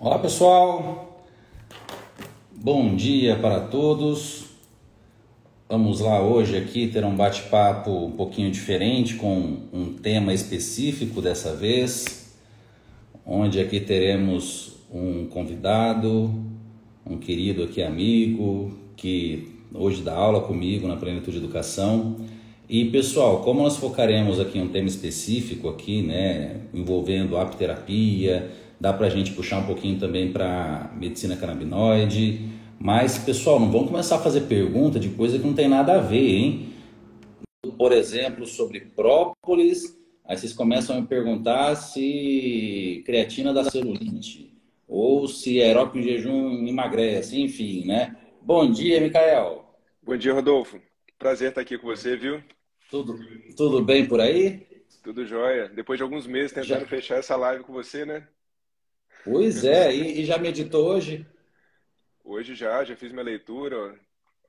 Olá pessoal, bom dia para todos. Vamos lá hoje aqui ter um bate-papo um pouquinho diferente com um tema específico dessa vez, onde aqui teremos um convidado, um querido aqui amigo que hoje dá aula comigo na Plenitude Educação. E pessoal, como nós focaremos aqui em um tema específico aqui, né, envolvendo apiterapia, dá pra gente puxar um pouquinho também para medicina canabinoide, mas pessoal, não vamos começar a fazer pergunta de coisa que não tem nada a ver, hein? Por exemplo, sobre própolis, aí vocês começam a me perguntar se creatina dá celulite, ou se aeróbico em jejum emagrece, enfim, né? Bom dia, Micael. Bom dia, Rodolfo. Prazer estar aqui com você, viu? Tudo, tudo bem por aí? Tudo jóia. Depois de alguns meses Já, tentando fechar essa live com você, né? pois é, e já meditou hoje? Hoje já fiz minha leitura.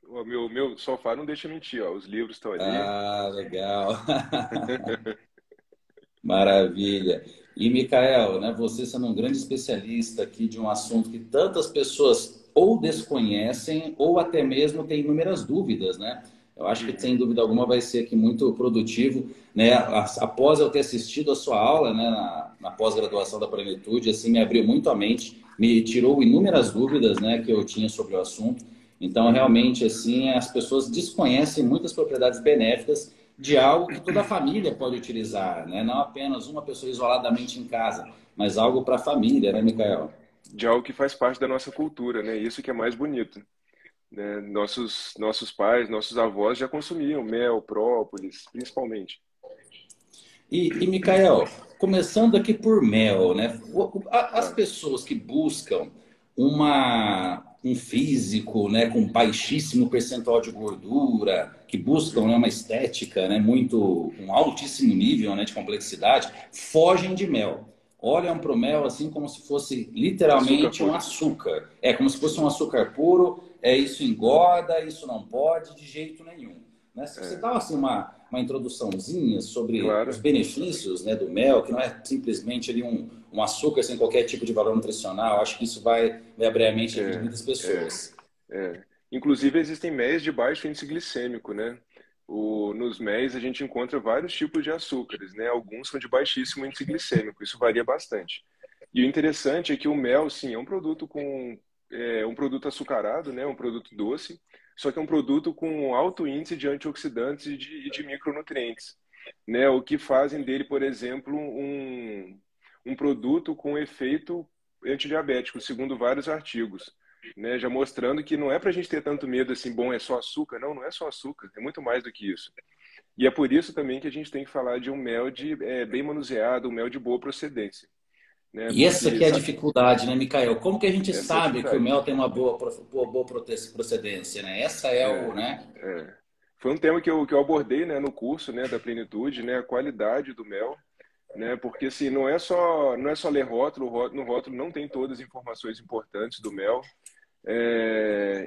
Ó. O meu sofá não deixa mentir, ó. Os livros estão ali. Ah, legal. Maravilha. E Micael, né, você sendo um grande especialista aqui de um assunto que tantas pessoas ou desconhecem ou até mesmo têm inúmeras dúvidas, né? Eu acho que sem Uhum. dúvida alguma vai ser aqui muito produtivo, né? Após eu ter assistido a sua aula, né, na pós-graduação da Plenitude, assim, me abriu muito a mente, me tirou inúmeras dúvidas, né, que eu tinha sobre o assunto. Então, Uhum. realmente, assim, as pessoas desconhecem muitas propriedades benéficas de algo que toda a família pode utilizar, né? Não apenas uma pessoa isoladamente em casa, mas algo para a família, né, Micael? De algo que faz parte da nossa cultura, né? Isso que é mais bonito, né? Nossos pais, nossos avós já consumiam mel, própolis, principalmente. E Micael, começando aqui por mel, né? As Tá. pessoas que buscam um físico, né, com baixíssimo percentual de gordura, que buscam, né, Uhum. uma estética, né, muito um altíssimo nível, né, de complexidade, fogem de mel. Olham para o mel assim como se fosse Açúcar literalmente um puro. açúcar. É como se fosse um Sim. açúcar puro. É isso engorda, isso não pode de jeito nenhum. Né? Se você É. dá assim, uma introduçãozinha sobre os Claro. benefícios, né, do mel, que não é simplesmente ali um açúcar sem qualquer tipo de valor nutricional, acho que isso vai abrir a mente aqui de É. muitas É. pessoas. É. Inclusive, existem méis de baixo índice glicêmico, né? Nos méis a gente encontra vários tipos de açúcares, né? Alguns são de baixíssimo índice glicêmico, isso varia bastante. E o interessante é que o mel, sim, é um produto um produto açucarado, né? Um produto doce, só que é um produto com alto índice de antioxidantes e de micronutrientes, né? O que fazem dele, por exemplo, um produto com efeito antidiabético, segundo vários artigos, né, já mostrando que não é para a gente ter tanto medo assim, bom, é só açúcar. Não, não é só açúcar, é muito mais do que isso. E é por isso também que a gente tem que falar de um mel bem manuseado, um mel de boa procedência, né? E essa Porque que é a dificuldade, né, Micael? Como que a gente essa é a sabe que o dificuldade. mel tem uma boa procedência, né? Essa é o, É, né? é. Foi um tema que eu abordei, né, no curso, né, da Plenitude, né, a qualidade do mel, né? Porque assim, não é só ler rótulo, no rótulo não tem todas as informações importantes do mel.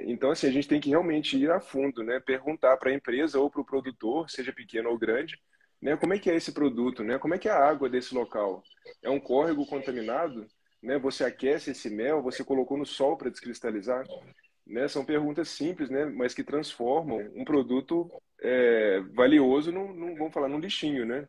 Então, assim, a gente tem que realmente ir a fundo, né? Perguntar para a empresa ou para o produtor, seja pequeno ou grande, né? Como é que é esse produto, né? Como é que é a água desse local? É um córrego contaminado? Né? Você aquece esse mel? Você colocou no sol para descristalizar? Né? São perguntas simples, né? Mas que transformam um produto valioso vamos falar, num lixinho, né?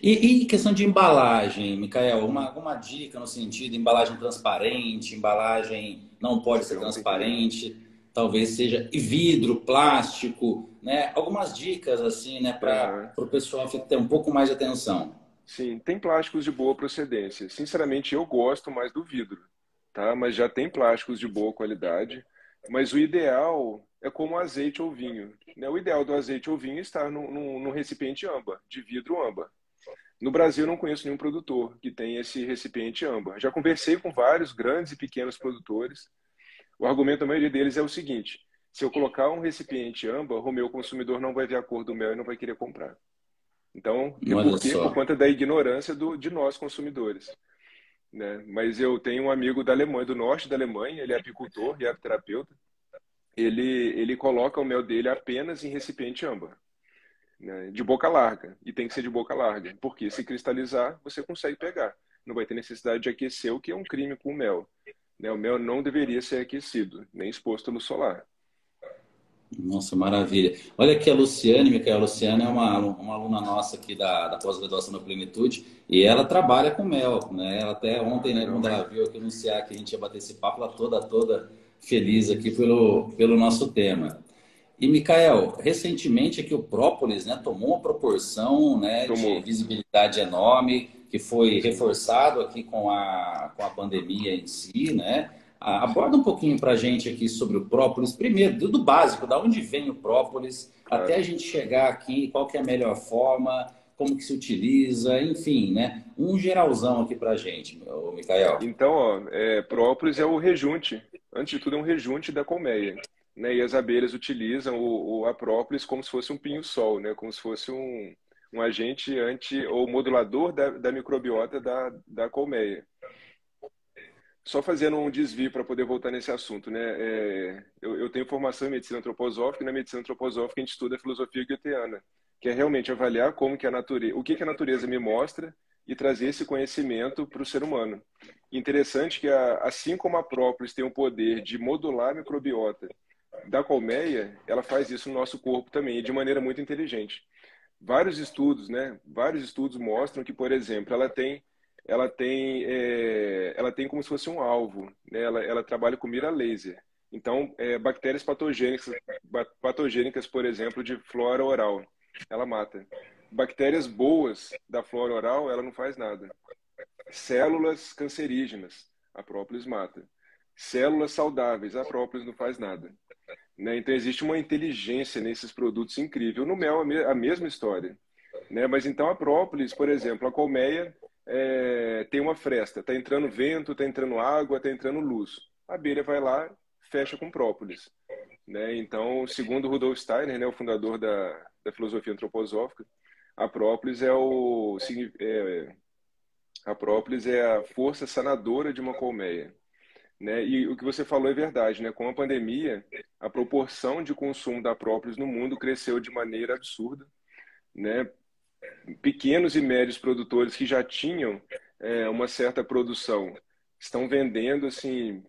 E questão de embalagem, Micael, alguma dica no sentido, embalagem transparente, embalagem não pode ser Com certeza. transparente, talvez seja e vidro, plástico, né? Algumas dicas assim, né, para Aham. o pessoal ter um pouco mais de atenção. Sim, tem plásticos de boa procedência. Sinceramente, eu gosto mais do vidro, tá? Mas já tem plásticos de boa qualidade. Mas o ideal é como azeite ou vinho, né? O ideal do azeite ou vinho é estar num recipiente âmbar, de vidro âmbar. No Brasil, eu não conheço nenhum produtor que tem esse recipiente âmbar. Já conversei com vários grandes e pequenos produtores. O argumento da maioria deles é o seguinte: se eu colocar um recipiente âmbar, o meu consumidor não vai ver a cor do mel e não vai querer comprar. Então, e Olha por quê? Por só. conta da ignorância de nós consumidores, né? Mas eu tenho um amigo da Alemanha, do norte da Alemanha, ele é apicultor e apiterapeuta. Ele coloca o mel dele apenas em recipiente âmbar, né? De boca larga, e tem que ser de boca larga, porque se cristalizar, você consegue pegar. não vai ter necessidade de aquecer, o que é um crime com o mel. Né? O mel não deveria ser aquecido, nem exposto à luz solar. Nossa, maravilha. Olha aqui a Luciane, Micael. A Luciane é uma aluna nossa aqui da pós-graduação da Plenitude e ela trabalha com mel, né? Ela até Ah, ontem, né, legal. quando ela viu aqui anunciar que a gente ia bater esse papo, ela toda feliz aqui pelo nosso tema. E, Micael, recentemente aqui o própolis, né, tomou uma proporção, né, de Tomou. visibilidade enorme, que foi Sim, reforçado aqui com a pandemia em si, né? Aborda sim, um pouquinho para a gente aqui sobre o própolis, primeiro, do básico, da onde vem o própolis, até a claro. gente chegar aqui, qual que é a melhor forma, como que se utiliza, enfim, né? Um geralzão aqui para a gente, meu, Micael. Então, ó, própolis é o rejunte. Antes de tudo, é um rejunte da colmeia. Né? E as abelhas utilizam a própolis como se fosse um pinho-sol, né? Como se fosse um agente ou modulador da microbiota da colmeia. Só fazendo um desvio para poder voltar nesse assunto, né? Eu tenho formação em medicina antroposófica e na medicina antroposófica a gente estuda a filosofia goetheana, que é realmente avaliar como que a natureza, o que que a natureza me mostra e trazer esse conhecimento para o ser humano. Interessante que assim como a própolis tem o poder de modular a microbiota da colmeia, ela faz isso no nosso corpo também, e de maneira muito inteligente. Vários estudos, né? Vários estudos mostram que, por exemplo, ela tem como se fosse um alvo, né? Ela trabalha com mira laser. Então, bactérias patogênicas, por exemplo, de flora oral, ela mata. Bactérias boas da flora oral, ela não faz nada. Células cancerígenas, a própolis mata. Células saudáveis, a própolis não faz nada. Né? Então existe uma inteligência nesses produtos incrível. No mel a mesma história, né? Mas então a própolis, por exemplo, a colmeia tem uma fresta, está entrando vento, está entrando água, está entrando luz. A abelha vai lá, fecha com própolis, né? Então, segundo Rudolf Steiner, né, o fundador da filosofia antroposófica, a própolis a própolis é a força sanadora de uma colmeia. Né? E o que você falou é verdade, né? Com a pandemia, a proporção de consumo da própolis no mundo cresceu de maneira absurda, né? Pequenos e médios produtores que já tinham uma certa produção estão vendendo assim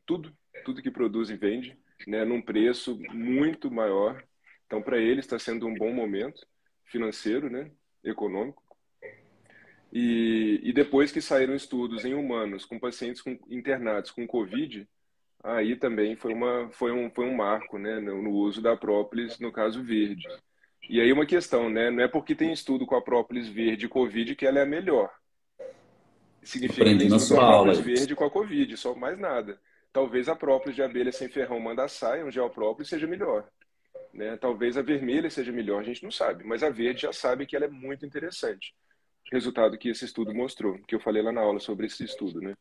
tudo que produz e vende, né? Num preço muito maior. Então, para eles está sendo um bom momento financeiro, né? Econômico. E depois que saíram estudos em humanos com pacientes internados com Covid, aí também foi um marco, né, no uso da própolis, no caso verde. E aí uma questão, né, não é porque tem estudo com a própolis verde e Covid que ela é a melhor. Significa que tem Aprendi na estudo com a sua aula própolis isso. verde e com a Covid, só mais nada. Talvez a própolis de abelha sem ferrão mandaçaia, um gel própolis, seja melhor. Né? Talvez a vermelha seja melhor, a gente não sabe, mas a verde já sabe que ela é muito interessante. Resultado que esse estudo mostrou, que eu falei lá na aula sobre esse estudo, né?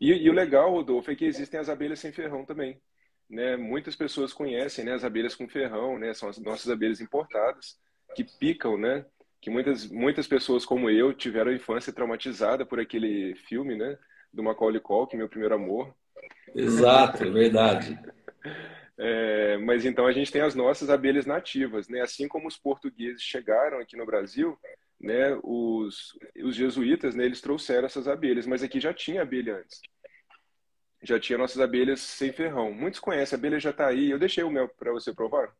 E o legal, Rodolfo, é que existem as abelhas sem ferrão também. Né? Muitas pessoas conhecem, né, as abelhas com ferrão, né? São as nossas abelhas importadas, que picam, né? Que muitas pessoas como eu tiveram a infância traumatizada por aquele filme, né? Do Macaulay Culkin, Meu Primeiro Amor. Exato, é verdade. Mas então a gente tem as nossas abelhas nativas, né? Assim como os portugueses chegaram aqui no Brasil, né? Os jesuítas, né? Eles trouxeram essas abelhas, mas aqui já tinha abelha antes. Já tinha nossas abelhas sem ferrão. Muitos conhecem, a abelha já está aí. Eu deixei o mel para você provar.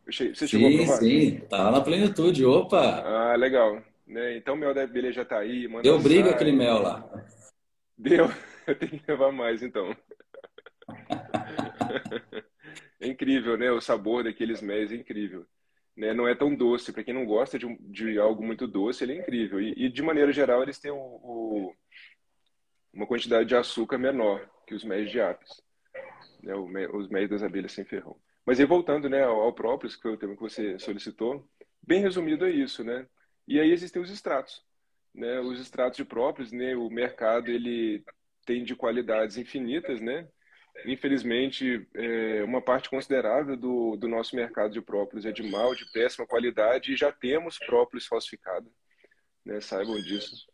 Você chegou a Sim, provar? sim, tá lá na plenitude. Opa, Ah, legal. Né? Então o mel da abelha já está aí, manda deu briga aquele saia. mel lá. Deu. Eu tenho que levar mais então. É incrível, né? O sabor daqueles méis é incrível. Né? Não é tão doce. Para quem não gosta de algo muito doce, ele é incrível. E de maneira geral, eles têm uma quantidade de açúcar menor que os méis de apis, né? Os méis das abelhas sem ferrão. Mas aí voltando, né, ao própolis, que foi o tema que você solicitou, bem resumido é isso, né? E aí existem os extratos, né? Os extratos de própolis, né? O mercado ele tem de qualidades infinitas, né? Infelizmente, uma parte considerável do nosso mercado de própolis é de mal, de péssima qualidade e já temos própolis falsificado, né? Saibam disso.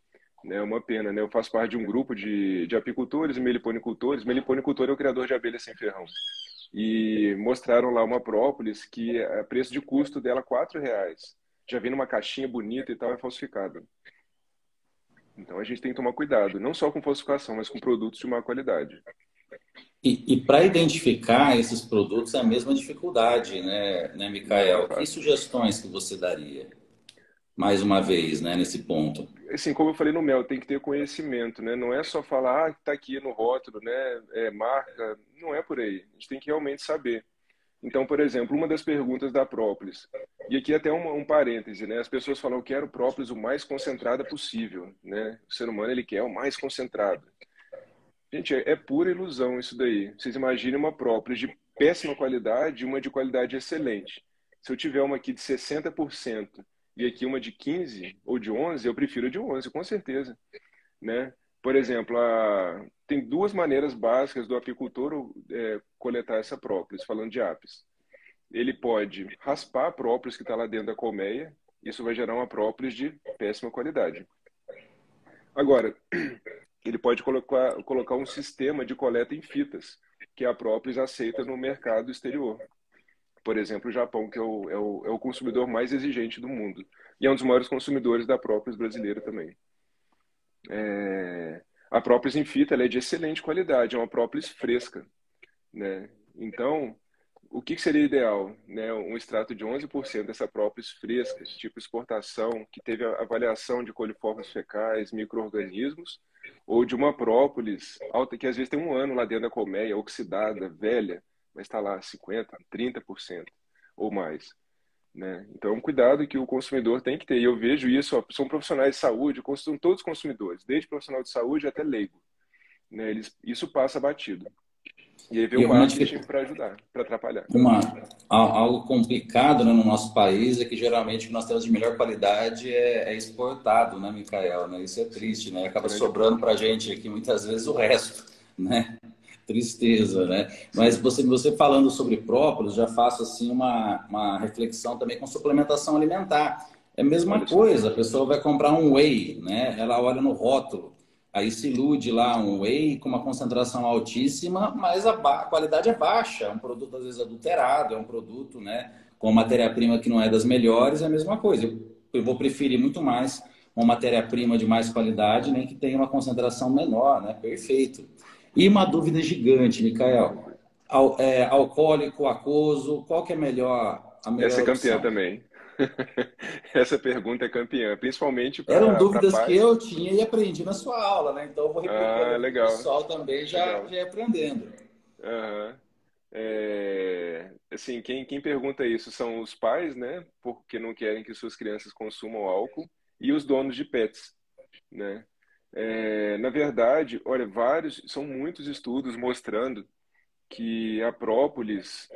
É uma pena, né? Eu faço parte de um grupo de apicultores e meliponicultores. Meliponicultor é o criador de abelha sem ferrão. E mostraram lá uma própolis que a preço de custo dela R$ 4. Já vem numa caixinha bonita e tal, é falsificada. Então a gente tem que tomar cuidado, não só com falsificação, mas com produtos de má qualidade. E para identificar esses produtos é a mesma dificuldade, né, Não é Mikael? Que fácil. sugestões que você daria? Mais uma vez, né, nesse ponto. Assim, como eu falei no mel, tem que ter conhecimento, né? Não é só falar, ah, tá aqui no rótulo, né? É marca. Não é por aí. A gente tem que realmente saber. Então, por exemplo, uma das perguntas da própolis, e aqui até um parêntese, né? As pessoas falam, eu quero própolis o mais concentrada possível, né? O ser humano, ele quer o mais concentrado. Gente, é pura ilusão isso daí. Vocês imaginem uma própolis de péssima qualidade e uma de qualidade excelente. Se eu tiver uma aqui de 60% e aqui uma de 15 ou de 11, eu prefiro a de 11, com certeza, né? Por exemplo, tem duas maneiras básicas do apicultor coletar essa própolis, falando de apis. Ele pode raspar a própolis que está lá dentro da colmeia, isso vai gerar uma própolis de péssima qualidade. Agora, ele pode colocar um sistema de coleta em fitas, que a própolis aceita no mercado exterior. Por exemplo, o Japão, que é o consumidor mais exigente do mundo. E é um dos maiores consumidores da própolis brasileira também. A própolis em fita ela é de excelente qualidade, é uma própolis fresca, né? Então, o que seria ideal? Né? Um extrato de 11% dessa própolis fresca, tipo exportação, que teve a avaliação de coliformes fecais, micro-organismos, ou de uma própolis alta, que às vezes tem um ano lá dentro da colmeia, oxidada, velha, mas está lá 50%, 30% ou mais. Né? Então, é um cuidado que o consumidor tem que ter. E eu vejo isso, ó, são profissionais de saúde, são todos consumidores, desde profissional de saúde até leigo. Né? Isso passa batido. E aí vem o E uma, marketing para ajudar, para atrapalhar. uma, algo complicado, né, no nosso país é que geralmente o que nós temos de melhor qualidade é exportado, né, Mikael? Né? Isso é Sim, triste, né? Acaba grande sobrando ponto. para a gente aqui muitas vezes o resto, né? Tristeza, né? Mas Sim, você falando sobre própolis, já faço assim uma reflexão também com suplementação alimentar. É a mesma olha só. coisa, a pessoa vai comprar um whey, né? Ela olha no rótulo, aí se ilude lá um whey com uma concentração altíssima, mas a qualidade é baixa, é um produto às vezes adulterado, é um produto, né, com matéria-prima que não é das melhores, é a mesma coisa. Eu vou preferir muito mais uma matéria-prima de mais qualidade, nem que tenha uma concentração menor, né? Perfeito. E uma dúvida gigante, Mikael. Alcoólico, aquoso, qual que é a Essa melhor é campeã opção? também. Essa pergunta é campeã, principalmente Eram para dúvidas que pais. eu tinha e aprendi na sua aula, né? Então eu vou replicando Ah, aqui para o legal, pessoal também já legal. ir aprendendo. Aham. Assim, quem pergunta isso são os pais, né? Porque não querem que suas crianças consumam álcool, e os donos de pets, né? Na verdade, olha, são muitos estudos mostrando que a própolis,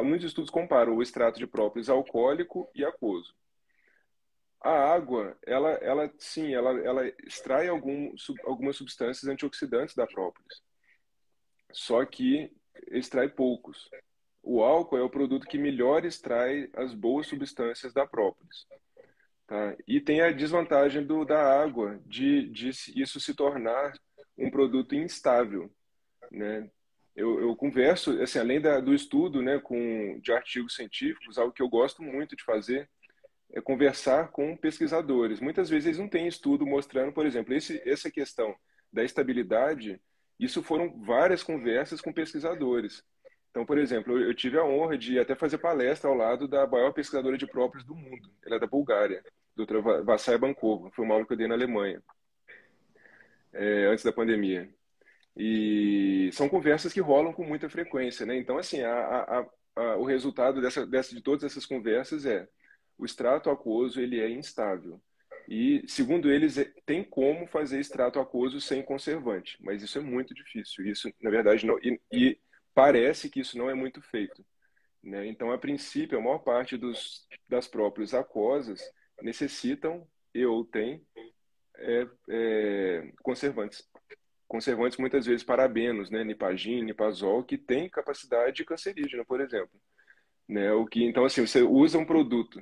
muitos estudos comparam o extrato de própolis alcoólico e aquoso. A água, sim, ela extrai algumas substâncias antioxidantes da própolis, só que extrai poucos. O álcool é o produto que melhor extrai as boas substâncias da própolis, tá? E tem a desvantagem da água, isso se tornar um produto instável, né? Eu converso, assim, além do estudo, né, de artigos científicos, algo que eu gosto muito de fazer é conversar com pesquisadores. Muitas vezes eles não têm estudo mostrando, por exemplo, essa questão da estabilidade, isso foram várias conversas com pesquisadores. Então, por exemplo, eu tive a honra de até fazer palestra ao lado da maior pesquisadora de própolis do mundo. Ela é da Bulgária, doutora Vassaya Bankova. Foi uma aula que eu dei na Alemanha, antes da pandemia. E são conversas que rolam com muita frequência, né? Então, assim, o resultado de todas essas conversas é o extrato aquoso ele é instável. E, segundo eles, tem como fazer extrato aquoso sem conservante, mas isso é muito difícil. Isso, na verdade, não, e parece que isso não é muito feito, né? Então, a princípio, a maior parte das próprias aquosas necessitam e ou têm conservantes. Conservantes muitas vezes parabenos, né, nipagin, nipazol, que tem capacidade cancerígena, por exemplo, né? O que então assim, você usa um produto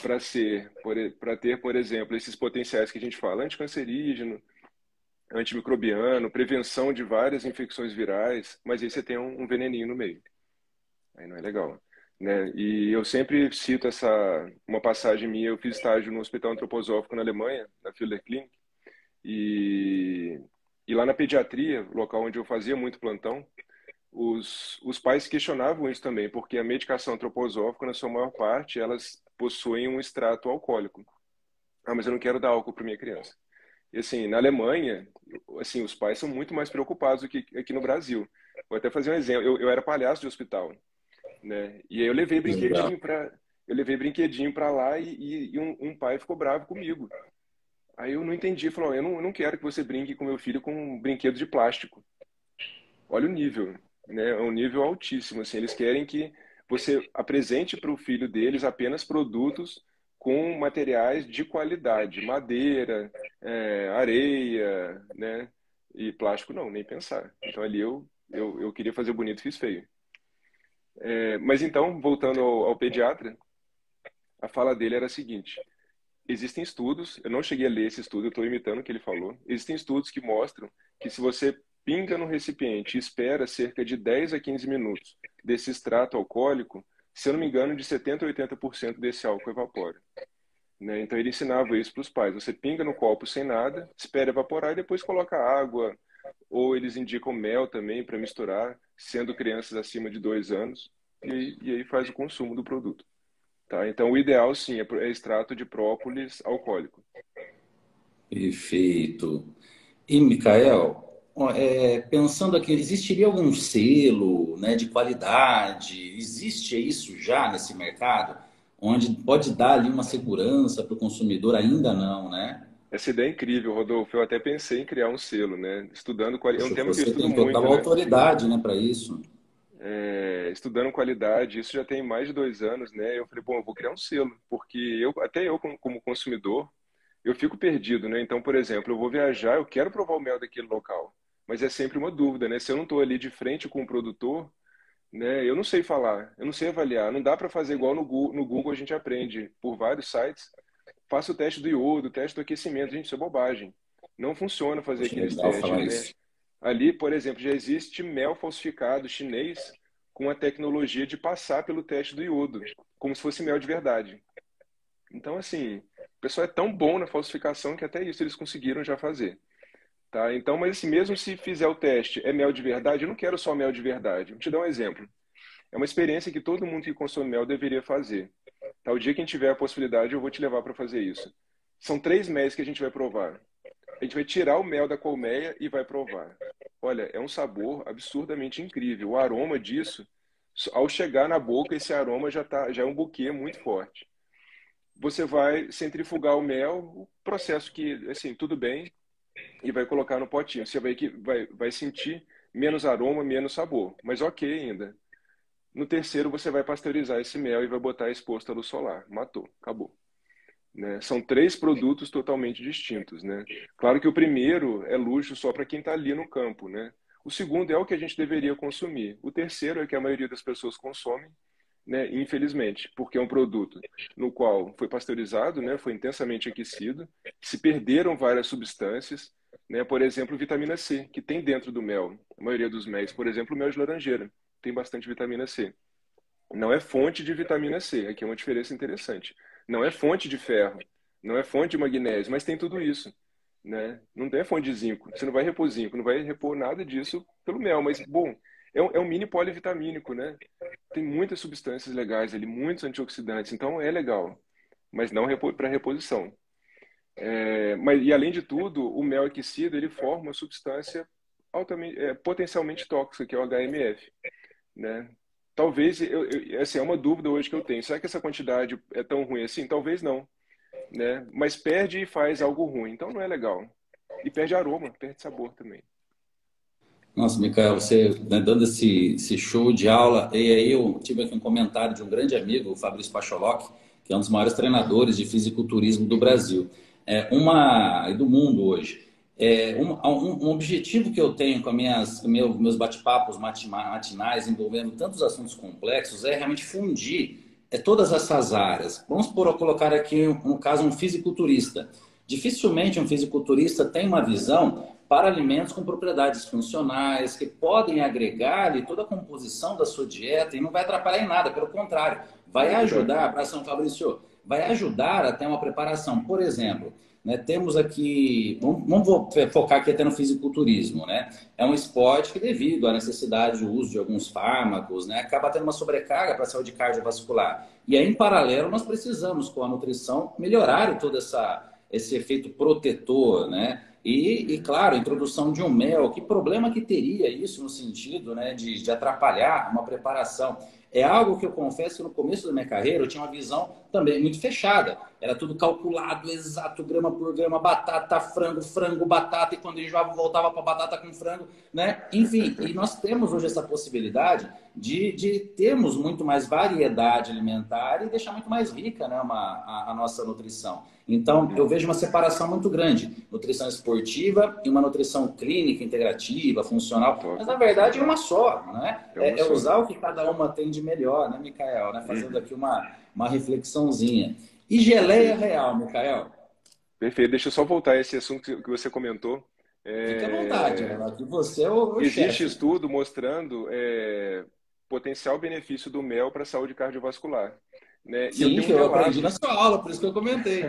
para ter, por exemplo, esses potenciais que a gente fala, anticancerígeno, antimicrobiano, prevenção de várias infecções virais, mas aí você tem um veneninho no meio. Aí não é legal, né? E eu sempre cito uma passagem minha, eu fiz estágio no Hospital Antroposófico na Alemanha, na Fielder Clinic, E, e lá na pediatria, local onde eu fazia muito plantão, os pais questionavam isso também, porque a medicação antroposófica, na sua maior parte, elas possuem um extrato alcoólico. Ah, mas eu não quero dar álcool para minha criança. E assim, na Alemanha, assim, os pais são muito mais preocupados do que aqui no Brasil. Vou até fazer um exemplo. Eu era palhaço de hospital, né? E aí Legal. eu levei brinquedinho para lá e um pai ficou bravo comigo. Aí eu não entendi, falou, eu não quero que você brinque com meu filho com um brinquedo de plástico. Olha o nível, né? É um nível altíssimo, assim. Eles querem que você apresente para o filho deles apenas produtos com materiais de qualidade, madeira, areia, né? E plástico não, nem pensar. Então ali eu queria fazer bonito, fiz feio. Mas então, voltando ao pediatra, a fala dele era a seguinte: existem estudos, eu não cheguei a ler esse estudo, eu estou imitando o que ele falou. Existem estudos que mostram que se você pinga no recipiente e espera cerca de 10 a 15 minutos desse extrato alcoólico, se eu não me engano, de 70 a 80% desse álcool evapora. Né? Então ele ensinava isso para os pais. Você pinga no copo sem nada, espera evaporar e depois coloca água, ou eles indicam mel também para misturar, sendo crianças acima de 2 anos, e aí faz o consumo do produto. Tá? Então, o ideal, sim, é extrato de própolis alcoólico. Perfeito. E, Micael, ó, pensando aqui, existiria algum selo, né, de qualidade? Existe isso já nesse mercado? Onde pode dar ali uma segurança para o consumidor? Ainda não, né? Essa ideia é incrível, Rodolfo. Eu até pensei em criar um selo, né? É um Poxa, tema que eu você estudo tem total muito, né? autoridade, né, para isso. Estudando qualidade, isso já tem mais de 2 anos, né? Eu falei, bom, eu vou criar um selo, porque até eu como consumidor, eu fico perdido, né? Então, por exemplo, eu vou viajar, eu quero provar o mel daquele local, mas é sempre uma dúvida, né? Se eu não estou ali de frente com o produtor, né? Eu não sei falar, eu não sei avaliar. Não dá para fazer igual no Google a gente aprende por vários sites. Faça o teste do iodo, o teste do aquecimento. Gente, isso é bobagem. Não funciona fazer Poxa, aqueles legal testes, falar né? isso. Ali, por exemplo, já existe mel falsificado chinês com a tecnologia de passar pelo teste do iodo, como se fosse mel de verdade. Então, assim, o pessoal é tão bom na falsificação que até isso eles conseguiram já fazer. Tá? Então, mas assim, mesmo se fizer o teste, é mel de verdade? Eu não quero só mel de verdade. Vou te dar um exemplo. É uma experiência que todo mundo que consome mel deveria fazer. Tá? O dia que a gente tiver a possibilidade, eu vou te levar para fazer isso. São 3 meses que a gente vai provar. A gente vai tirar o mel da colmeia e vai provar. Olha, é um sabor absurdamente incrível. O aroma disso, ao chegar na boca, esse aroma já é um buquê muito forte. Você vai centrifugar o mel, o processo que, assim, tudo bem, e vai colocar no potinho. Você vai sentir menos aroma, menos sabor, mas ok ainda. No terceiro, você vai pasteurizar esse mel e vai botar exposto à luz solar. Matou, acabou. Né? São 3 produtos totalmente distintos, né? Claro que o primeiro é luxo só para quem está ali no campo, né? O segundo é o que a gente deveria consumir. O terceiro é que a maioria das pessoas consomem, né? Infelizmente, porque é um produto no qual foi pasteurizado, né? Foi intensamente aquecido, se perderam várias substâncias, né? Por exemplo, vitamina C, que tem dentro do mel. A maioria dos méis, por exemplo, o mel de laranjeira, tem bastante vitamina C. Não é fonte de vitamina C, aqui é uma diferença interessante. Não é fonte de ferro, não é fonte de magnésio, mas tem tudo isso, né? Não tem fonte de zinco. Você não vai repor zinco, não vai repor nada disso pelo mel, mas bom, é um mini polivitamínico, né? Tem muitas substâncias legais ali, muitos antioxidantes, então é legal, mas não para reposição. E além de tudo, o mel aquecido ele forma uma substância potencialmente tóxica, que é o HMF, né? Talvez, assim, é uma dúvida hoje que eu tenho. Será que essa quantidade é tão ruim assim? Talvez não, né? Mas perde e faz algo ruim, então não é legal. E perde aroma, perde sabor também. Nossa, Micael, você, né, dando esse show de aula, e aí eu tive aqui um comentário de um grande amigo, o Fabrício Pacholoc, que é um dos maiores treinadores de fisiculturismo do Brasil, e do mundo hoje. Um objetivo que eu tenho com meus bate-papos matinais envolvendo tantos assuntos complexos é realmente fundir todas essas áreas. Vamos colocar aqui, no caso, um fisiculturista. Dificilmente um fisiculturista tem uma visão para alimentos com propriedades funcionais, que podem agregar ali toda a composição da sua dieta e não vai atrapalhar em nada, pelo contrário, vai É verdade. ajudar, para São Fabrício, vai ajudar a ter uma preparação. Por exemplo, né? Temos aqui, vamos focar aqui até no fisiculturismo, né? É um esporte que, devido à necessidade de uso de alguns fármacos, né, acaba tendo uma sobrecarga para a saúde cardiovascular. E aí, em paralelo, nós precisamos, com a nutrição, melhorar todo esse efeito protetor, né? Claro, a introdução de um mel, que problema que teria isso no sentido, né, de atrapalhar uma preparação? É algo que eu confesso que no começo da minha carreira eu tinha uma visão também muito fechada. Era tudo calculado, exato, grama por grama, batata, frango, frango, batata, e quando enjoava voltava para batata com frango, né? Enfim, e nós temos hoje essa possibilidade de termos muito mais variedade alimentar e deixar muito mais rica, né, a nossa nutrição. Então, eu vejo uma separação muito grande. Nutrição esportiva e uma nutrição clínica, integrativa, funcional. Top. Mas, na verdade, é uma só, né? É uma É só. usar o que cada uma tem de melhor, né, Micael? Né? Fazendo Uhum. aqui uma reflexãozinha. E geleia Perfeito. real, Micael? Perfeito. Deixa eu só voltar a esse assunto que você comentou. Fique à vontade, É, aqui você é o Existe chefe. estudo mostrando potencial benefício do mel para a saúde cardiovascular, né? E eu Sim, tenho um que eu aprendi relato. na sua aula, por isso que eu comentei.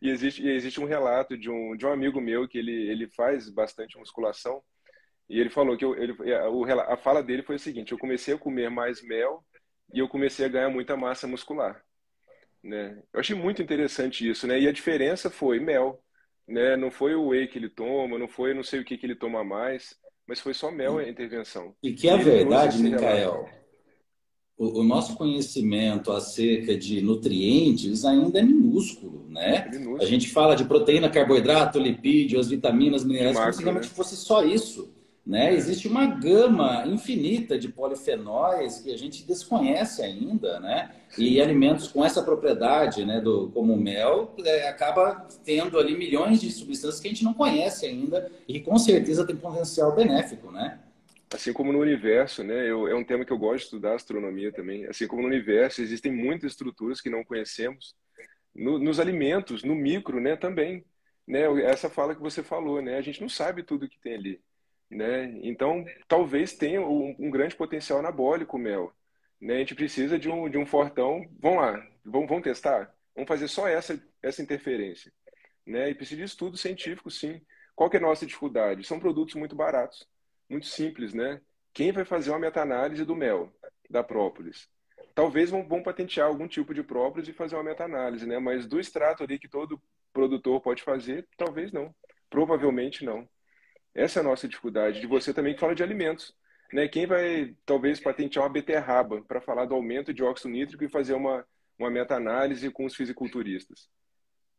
E existe um relato de um amigo meu que ele faz bastante musculação. E ele falou que a fala dele foi o seguinte: eu comecei a comer mais mel e eu comecei a ganhar muita massa muscular, né? Eu achei muito interessante isso, né? E a diferença foi mel, né? Não foi o whey que ele toma, não foi não sei o que que ele toma mais, mas foi só mel a intervenção. E que a E ele trouxe verdade, esse relato. Micael, o nosso conhecimento acerca de nutrientes ainda é minúsculo, É né? A minúsculo. gente fala de proteína, carboidrato, lipídio, as vitaminas, De minerais, como se macro, realmente né? fosse só isso, né? É. Existe uma gama infinita de polifenóis que a gente desconhece ainda, né? E Sim. alimentos com essa propriedade, né, como o mel, acaba tendo ali milhões de substâncias que a gente não conhece ainda e que com certeza tem potencial benéfico, né? Assim como no universo, né? É um tema que eu gosto de estudar, astronomia também. Assim como no universo, existem muitas estruturas que não conhecemos. Nos alimentos, no micro, né? Também, né? Essa fala que você falou, né? A gente não sabe tudo que tem ali, né? Então, talvez tenha um grande potencial anabólico o mel, né? A gente precisa de um fortão. Vamos lá, vamos testar? Vamos fazer só essa interferência, né? E precisa de estudo científico, sim. Qual que é a nossa dificuldade? São produtos muito baratos, muito simples, né? Quem vai fazer uma meta-análise do mel, da própolis? Talvez vão patentear algum tipo de própolis e fazer uma meta-análise, né? Mas do extrato ali que todo produtor pode fazer, talvez não. Provavelmente não. Essa é a nossa dificuldade. De você também que fala de alimentos, né? Quem vai talvez patentear uma beterraba para falar do aumento de óxido nítrico e fazer uma meta-análise com os fisiculturistas?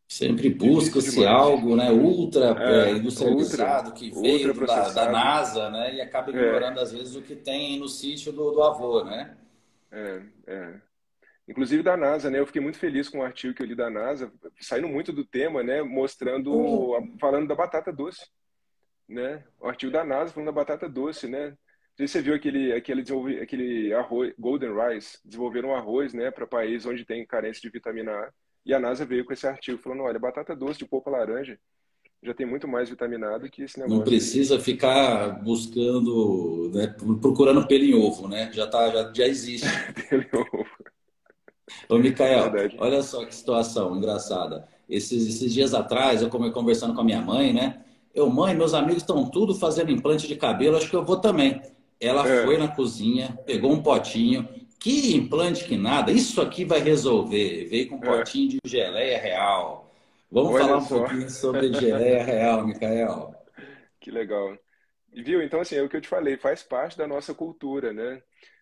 Sempre Difícil busca-se demais. algo, né, ultra Ultra, industrializado que ultra veio da processado. NASA, né, e acaba É, ignorando às vezes o que tem no sítio do avô, né? é. Inclusive da NASA, né? Eu fiquei muito feliz com o artigo que eu li da NASA, saindo muito do tema, né? Mostrando, falando da batata doce, né? O artigo da NASA falando da batata doce, né? Não sei se você viu aquele arroz, Golden Rice, desenvolveram um arroz, né, para países onde tem carência de vitamina A. E a NASA veio com esse artigo falando, olha, batata doce de polpa laranja já tem muito mais vitamina A do que esse Não negócio aí. precisa ficar buscando, né, procurando pelo em ovo, né? Já existe. Ô, Micael, Verdade. olha só que situação engraçada. Esses dias atrás, eu conversando com a minha mãe, né? Mãe, meus amigos estão tudo fazendo implante de cabelo, acho que eu vou também. Ela foi É, na cozinha, pegou um potinho. Que implante que nada, isso aqui vai resolver. Veio com um é. potinho de geleia real. Vamos falar Olha um só, pouquinho sobre geleia real, Micael. que legal. E viu? Então, assim, é o que eu te falei, faz parte da nossa cultura, né?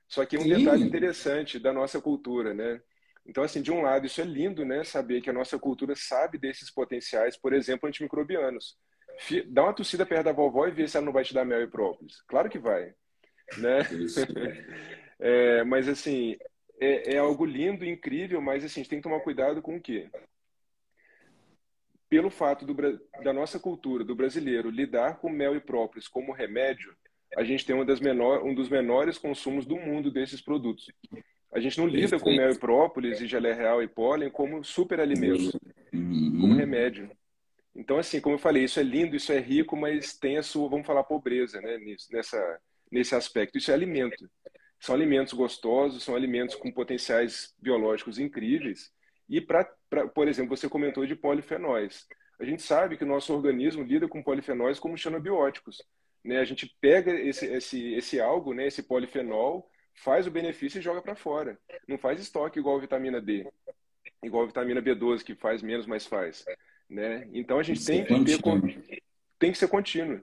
Só que um detalhe Sim, interessante da nossa cultura, né? Então, assim, de um lado, isso é lindo, né? Saber que a nossa cultura sabe desses potenciais, por exemplo, antimicrobianos. Dá uma tossida perto da vovó e vê se ela não vai te dar mel e própolis. Claro que vai, né? isso. Mas, assim, é algo lindo, incrível, mas, assim, a gente tem que tomar cuidado com o quê? Pelo fato da nossa cultura, do brasileiro, lidar com mel e própolis como remédio, a gente tem um dos menores consumos do mundo desses produtos. A gente não lida com mel e Perfeito. própolis e geleia real e pólen como superalimentos, como Uhum. remédio. Então, assim, como eu falei, isso é lindo, isso é rico, mas tem a sua, vamos falar, pobreza, né, nesse aspecto. Isso é alimento. São alimentos gostosos, são alimentos com potenciais biológicos incríveis. E, por exemplo, você comentou de polifenóis. A gente sabe que o nosso organismo lida com polifenóis como xenobióticos, né? A gente pega esse algo, né, esse polifenol, faz o benefício e joga para fora. Não faz estoque igual a vitamina D, igual a vitamina B12, que faz menos, mas faz, né? Então a gente Isso é tem que ter, contínuo. tem que ser contínuo,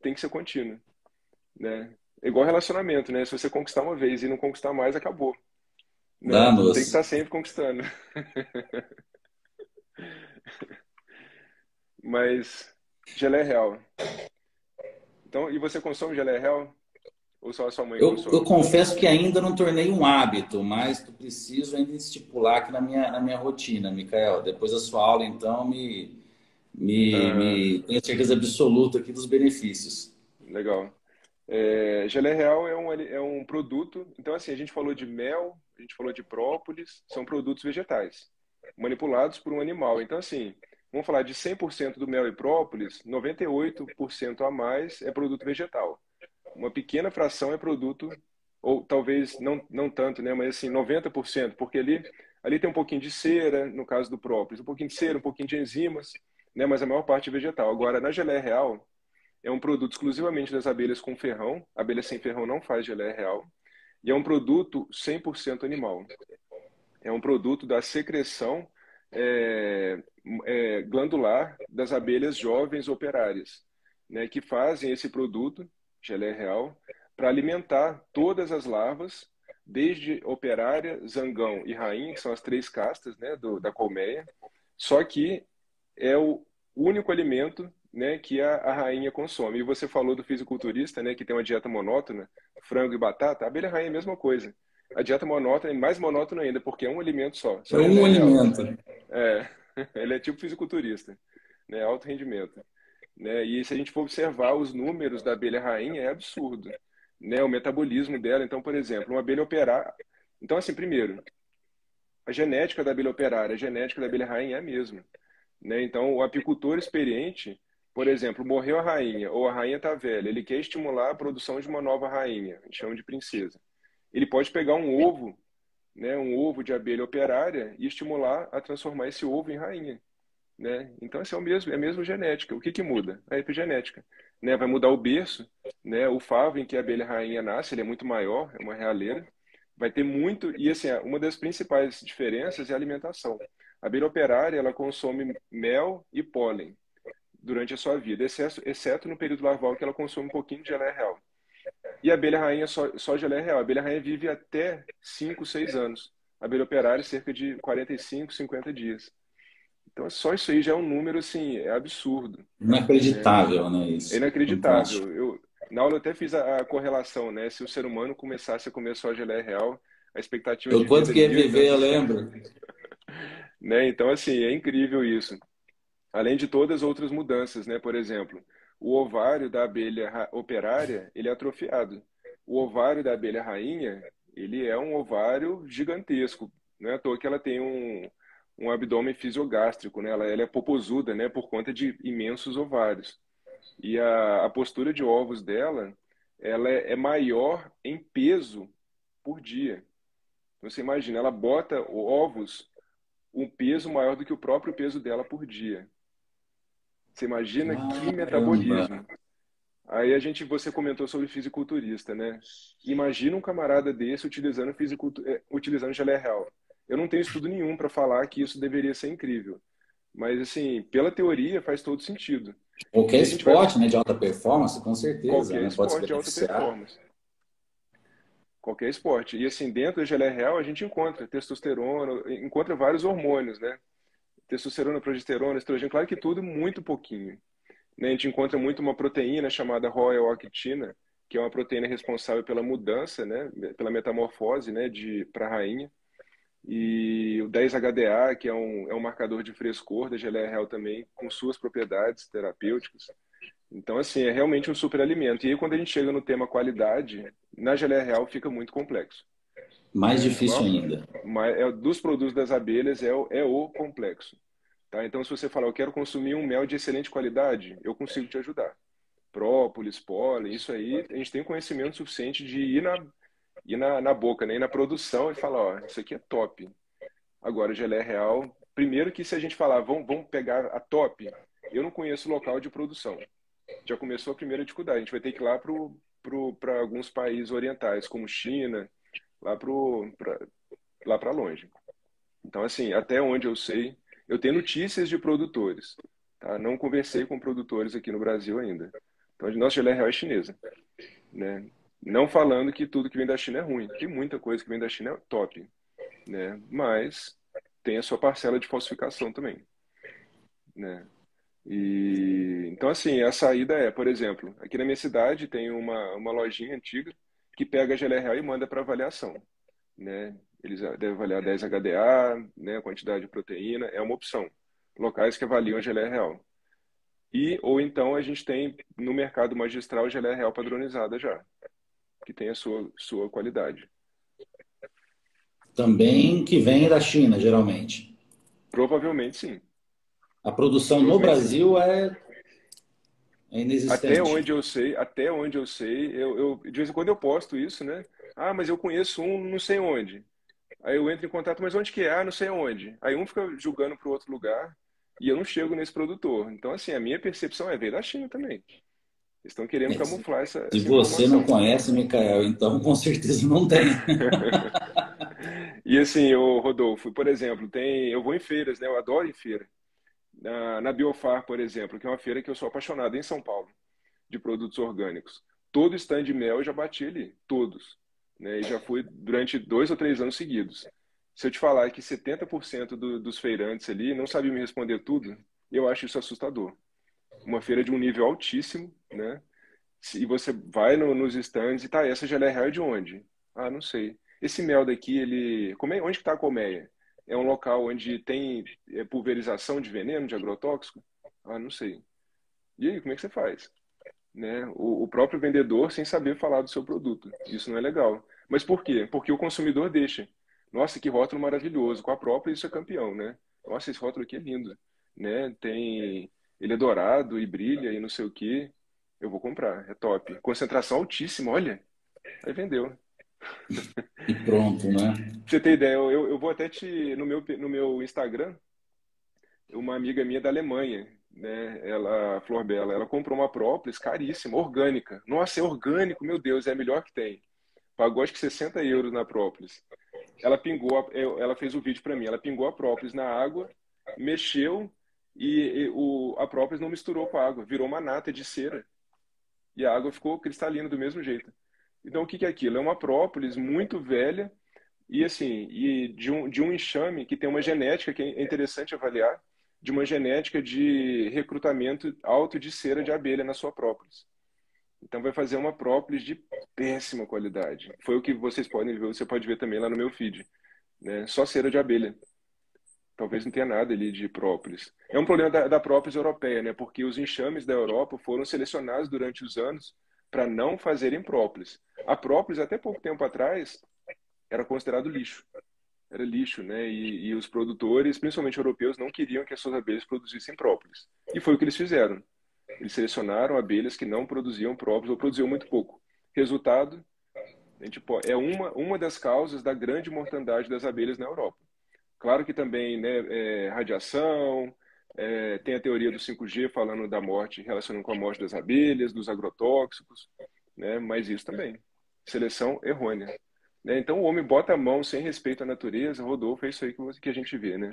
tem que ser contínuo, né? É igual relacionamento, né? Se você conquistar uma vez e não conquistar mais, acabou, né? Tem que estar Danos. sempre conquistando. Mas geleia real. Então, e você consome geleia real? Ou só a sua mãe Eu consome? confesso que ainda não tornei um hábito, mas tu preciso ainda estipular aqui na minha rotina, Micael. Depois da sua aula, então, Ah, tenho certeza absoluta aqui dos benefícios. legal. É, geleia real é um produto. Então, assim, a gente falou de mel, a gente falou de própolis, são produtos vegetais, manipulados por um animal. Então, assim, vamos falar de 100% do mel e própolis, 98% a mais é produto vegetal. Uma pequena fração é produto, ou talvez não tanto, né? Mas assim, 90%, porque ali tem um pouquinho de cera, no caso do própolis, um pouquinho de cera, um pouquinho de enzimas, né? Mas a maior parte é vegetal. Agora, na geleia real, é um produto exclusivamente das abelhas com ferrão. A abelha sem ferrão não faz geleia real. E é um produto 100% animal. É um produto da secreção é, glandular das abelhas jovens operárias, né, que fazem esse produto, geleia real, para alimentar todas as larvas, desde operária, zangão e rainha, que são as três castas, né, da colmeia. Só que é o único alimento, né, que a rainha consome. E você falou do fisiculturista, né, que tem uma dieta monótona, frango e batata. A abelha rainha é a mesma coisa. A dieta monótona é mais monótona ainda, porque é um alimento É só um geleia real. alimento. É, ele é tipo fisiculturista, né, alto rendimento, né? E se a gente for observar os números da abelha rainha, é absurdo, né? O metabolismo dela. Então, por exemplo, uma abelha operária. Então, assim, primeiro, a genética da abelha operária, a genética da abelha rainha é a mesma, né? Então, o apicultor experiente, por exemplo, morreu a rainha ou a rainha está velha, ele quer estimular a produção de uma nova rainha, a gente chama de princesa. Ele pode pegar um ovo, né, um ovo de abelha operária e estimular a transformar esse ovo em rainha, né? Então, esse é a mesma genética. O que que muda? A epigenética, né? Vai mudar o berço, né? O favo em que a abelha rainha nasce, ele é muito maior, é uma realeira. Vai ter muito, e assim, uma das principais diferenças é a alimentação. A abelha operária, ela consome mel e pólen durante a sua vida, exceto no período larval que ela consome um pouquinho de geleia real. E a abelha rainha só geleia real. A abelha rainha vive até 5, 6 anos. A abelha operária cerca de 45, 50 dias. Então, só isso aí já é um número assim, é absurdo, né? Inacreditável, né? É Isso. Fantástico. inacreditável. Na aula eu até fiz a correlação, né? Se o ser humano começasse a comer só geleia real, a expectativa O de quanto vida é que ia mil e viver, eu tantos anos, lembro. né? Então, assim, é incrível isso. Além de todas as outras mudanças, né? Por exemplo, o ovário da abelha operária, ele é atrofiado. O ovário da abelha rainha, ele é um ovário gigantesco. Não é à toa que ela tem um abdômen fisiogástrico, né? Ela é popozuda, né? Por conta de imensos ovários. E a postura de ovos dela, ela é maior em peso por dia. Então, você imagina, ela bota ovos um peso maior do que o próprio peso dela por dia. Você imagina que Caramba. metabolismo. Aí você comentou sobre fisiculturista, né? Imagina um camarada desse utilizando geleia real. Eu não tenho estudo nenhum para falar que isso deveria ser incrível, mas assim, pela teoria faz todo sentido. Qualquer E a gente vai esporte, né, de alta performance, com certeza, qualquer né? Pode se esporte de alta beneficiar. performance, qualquer esporte. E assim, dentro da geleia real a gente encontra testosterona, encontra vários hormônios, né? Testosterona, progesterona, estrogênio, claro que tudo muito pouquinho, né? A gente encontra muito uma proteína chamada Royal Actina, que é uma proteína responsável pela mudança, né, pela metamorfose, né, de para rainha. E o 10-HDA, que é um marcador de frescor da geleia real também, com suas propriedades terapêuticas. Então, assim, é realmente um superalimento. E aí, quando a gente chega no tema qualidade, na geleia real fica muito complexo, Mais né? difícil ainda. Dos produtos das abelhas é o complexo. Tá? Então, se você falar, eu quero consumir um mel de excelente qualidade, eu consigo te ajudar. Própolis, pólen, isso aí, a gente tem conhecimento suficiente de ir na boca, né? Ir na produção e falar, ó, isso aqui é top. Agora, geleia real, primeiro que se a gente falar, vamos pegar a top, Eu não conheço local de produção. Já começou a primeira dificuldade. A gente vai ter que ir lá para alguns países orientais, como China, lá lá para longe. Então, assim, até onde eu sei, eu tenho notícias de produtores, tá? Não conversei com produtores aqui no Brasil ainda. Então, a nossa geleia real é chinesa, né? Não falando que tudo que vem da China é ruim. Tem muita coisa que vem da China é top, né? Mas tem a sua parcela de falsificação também, né? E então assim, a saída é, por exemplo, aqui na minha cidade tem uma lojinha antiga que pega a geleia real e manda para avaliação, né? Eles devem avaliar 10 HDA, né, a quantidade de proteína, é uma opção. Locais que avaliam a geleia real. E ou então a gente tem no mercado magistral geleia real padronizada já, que tem a sua qualidade. Também que vem da China, geralmente. Provavelmente sim. A produção no Provavelmente sim. Brasil é inexistente. Até onde eu sei, de vez em quando eu posto isso, né? Ah, mas eu conheço um não sei onde. Aí eu entro em contato, mas onde que é? Ah, não sei onde. Aí um fica julgando para o outro lugar e eu não chego nesse produtor. Então, assim, a minha percepção é veio da China também. Eles estão querendo É, camuflar se essa você não informação. conhece, Micael, então com certeza não tem. E assim, o Rodolfo, por exemplo, eu vou em feiras, né? Eu adoro ir em feira. Na Biofar, por exemplo, que é uma feira que eu sou apaixonado em São Paulo, de produtos orgânicos. Todo stand de mel eu já bati ali, todos. Né? E já fui durante 2 ou 3 anos seguidos. Se eu te falar que 70% dos feirantes ali não sabiam me responder tudo, eu acho isso assustador. Uma feira de um nível altíssimo, né? E você vai nos stands e tá, essa geleia real é de onde? Ah, não sei. Esse mel daqui, onde que tá a colmeia? É um local onde tem pulverização de veneno, de agrotóxico? Ah, não sei. E aí, como é que você faz? Né? O próprio vendedor sem saber falar do seu produto. Isso não é legal. Mas por quê? Porque o consumidor deixa. Nossa, que rótulo maravilhoso. Com a própria, isso é campeão, né? Nossa, esse rótulo aqui é lindo, né? Ele é dourado e brilha e não sei o quê. Eu vou comprar, é top. Concentração altíssima, olha. Aí vendeu. E pronto, né? Pra você ter ideia, eu vou até no meu Instagram, uma amiga minha da Alemanha, né? Ela, a Flor Bela, ela comprou uma própolis caríssima, orgânica. Nossa, é orgânico, meu Deus, é a melhor que tem. Pagou acho que 60 euros na própolis. Ela pingou, ela fez o vídeo para mim. Ela pingou a própolis na água, mexeu a própolis não misturou com a água, virou uma nata de cera e a água ficou cristalina do mesmo jeito. Então o que que é aquilo? É uma própolis muito velha e assim, e de um enxame que tem uma genética que é interessante avaliar, de uma genética de recrutamento alto de cera de abelha na sua própolis. Então vai fazer uma própolis de péssima qualidade. Foi o que vocês podem ver, você pode ver também lá no meu feed, né? Só cera de abelha. Talvez não tenha nada ali de própolis. É um problema da própolis europeia, né? Porque os enxames da Europa foram selecionados durante os anos para não fazerem própolis. A própolis, até pouco tempo atrás, era considerado lixo. Era lixo, né? E os produtores, principalmente europeus, não queriam que as suas abelhas produzissem própolis. E foi o que eles fizeram. Eles selecionaram abelhas que não produziam própolis ou produziam muito pouco. Resultado, é uma das causas da grande mortandade das abelhas na Europa. Claro que também, né, radiação, tem a teoria do 5G falando da morte, relacionando com a morte das abelhas, dos agrotóxicos, né, mas isso também. Seleção errônea. Né? Então o homem bota a mão sem respeito à natureza, Rodolfo, é isso aí que a gente vê, né?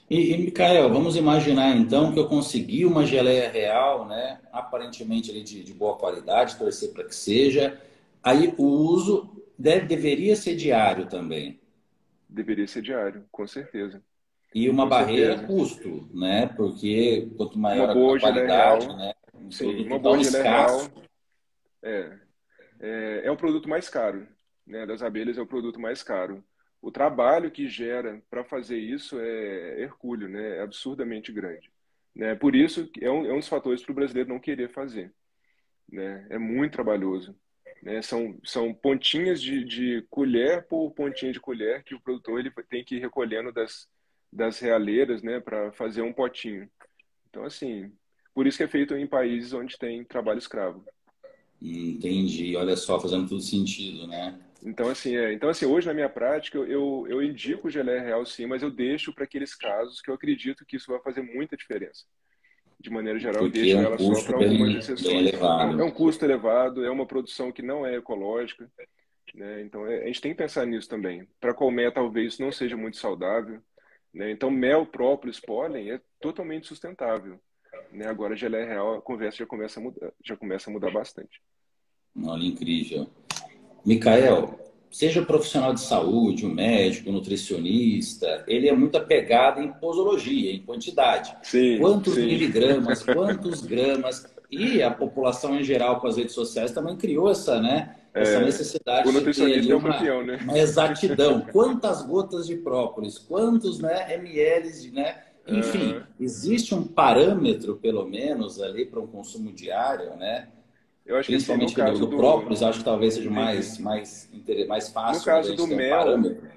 Micael, vamos imaginar então que eu consegui uma geleia real, né? Aparentemente ali de boa qualidade, torcer para que seja. Aí o uso deveria ser diário também. Deveria ser diário, com certeza. E uma Com barreira certeza. custo, né? Porque quanto Uma maior a boa geleia qualidade, real, né? Um sim, produto uma tão boa geleia escasso. real é o produto mais caro, né? Das abelhas é o produto mais caro. O trabalho que gera para fazer isso é hercúleo, né? É absurdamente grande. Né? Por isso, é um dos fatores para o brasileiro não querer fazer. Né? É muito trabalhoso. Né? São pontinhas de colher por pontinha de colher que o produtor ele tem que ir recolhendo das realeiras, né? Para fazer um potinho. Então, assim, por isso que é feito em países onde tem trabalho escravo. Entendi. Olha só, fazendo todo sentido, né? Então, assim, hoje na minha prática, eu indico geleia real sim, mas eu deixo para aqueles casos que eu acredito que isso vai fazer muita diferença. De maneira geral, eu Porque é deixo um ela só custo para algumas bem exceções. É elevado. um custo elevado, é uma produção que não é ecológica, né? Então, a gente tem que pensar nisso também. Para colmeia, talvez isso não seja muito saudável, né? Então, mel, própolis, pólen é totalmente sustentável, né? Agora, geleia real, a conversa já começa a mudar bastante. Olha, incrível. Micael, seja profissional de saúde, um médico, um nutricionista, ele é muito apegado em posologia, em quantidade. Sim, Quantos sim. miligramas, quantos gramas. E a população em geral com as redes sociais também criou essa, né, essa É, o necessidade de ter ali nutricionista é o campeão, né? uma exatidão. Quantas gotas de própolis, quantos, né, ml, né? Enfim, Aham. existe um parâmetro, pelo menos, ali para um consumo diário, né? Eu acho que assim, no Principalmente caso do própolis, acho que talvez seja entendi. mais No fácil, né, da caso gente do ter um mel, parâmetro.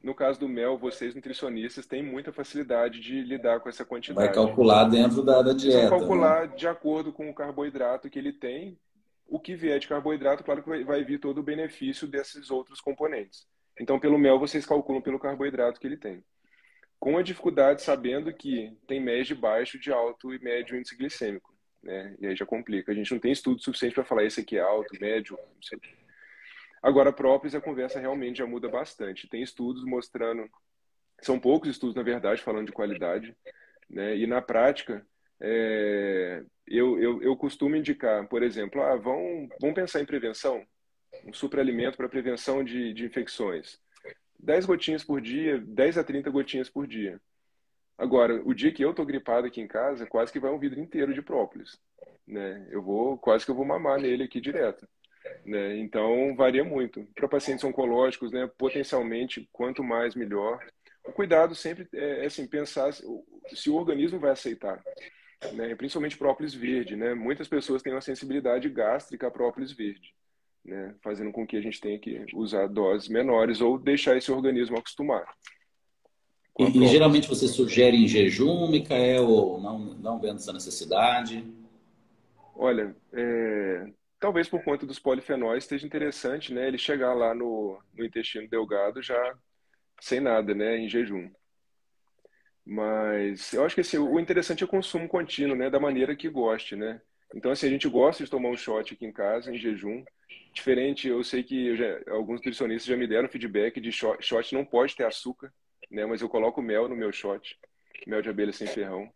no caso do mel, vocês nutricionistas têm muita facilidade de lidar com essa Vai quantidade. calcular dentro da Vocês vão dieta, né? calcular de acordo com o carboidrato que ele tem. O que vier de carboidrato, claro que vai vir todo o benefício desses outros componentes. Então, pelo mel, vocês calculam pelo carboidrato que ele tem. Com a dificuldade, sabendo que tem médio, baixo, de alto e médio índice glicêmico, né? E aí já complica. A gente não tem estudo suficiente para falar esse aqui é alto, médio, não sei o quê. Agora, própolis, a conversa realmente já muda bastante. Tem estudos mostrando, são poucos estudos, na verdade, falando de qualidade, né? E na prática, eu costumo indicar, por exemplo, vamos pensar em prevenção, um superalimento para prevenção de infecções. 10 gotinhas por dia, 10 a 30 gotinhas por dia. Agora, o dia que eu tô gripado aqui em casa, quase que vai um vidro inteiro de própolis, né? Quase que eu vou mamar nele aqui direto, né? Então, varia muito. Para pacientes oncológicos, né, potencialmente, quanto mais melhor. O cuidado sempre é assim, pensar se o organismo vai aceitar, né? Principalmente própolis verde, né? Muitas pessoas têm uma sensibilidade gástrica a própolis verde, né? Fazendo com que a gente tenha que usar doses menores ou deixar esse organismo acostumar com a E própolis. geralmente você sugere em jejum, Micael, ou não vendo essa necessidade? Olha, talvez por conta dos polifenóis esteja interessante, né? Ele chegar lá no intestino delgado já sem nada, né? Em jejum. Mas eu acho que assim, o interessante é o consumo contínuo, né? Da maneira que goste, né? Então, assim, a gente gosta de tomar um shot aqui em casa, em jejum. Diferente, eu sei que alguns nutricionistas já me deram feedback de shot não pode ter açúcar, né? Mas eu coloco mel no meu shot, mel de abelha sem ferrão.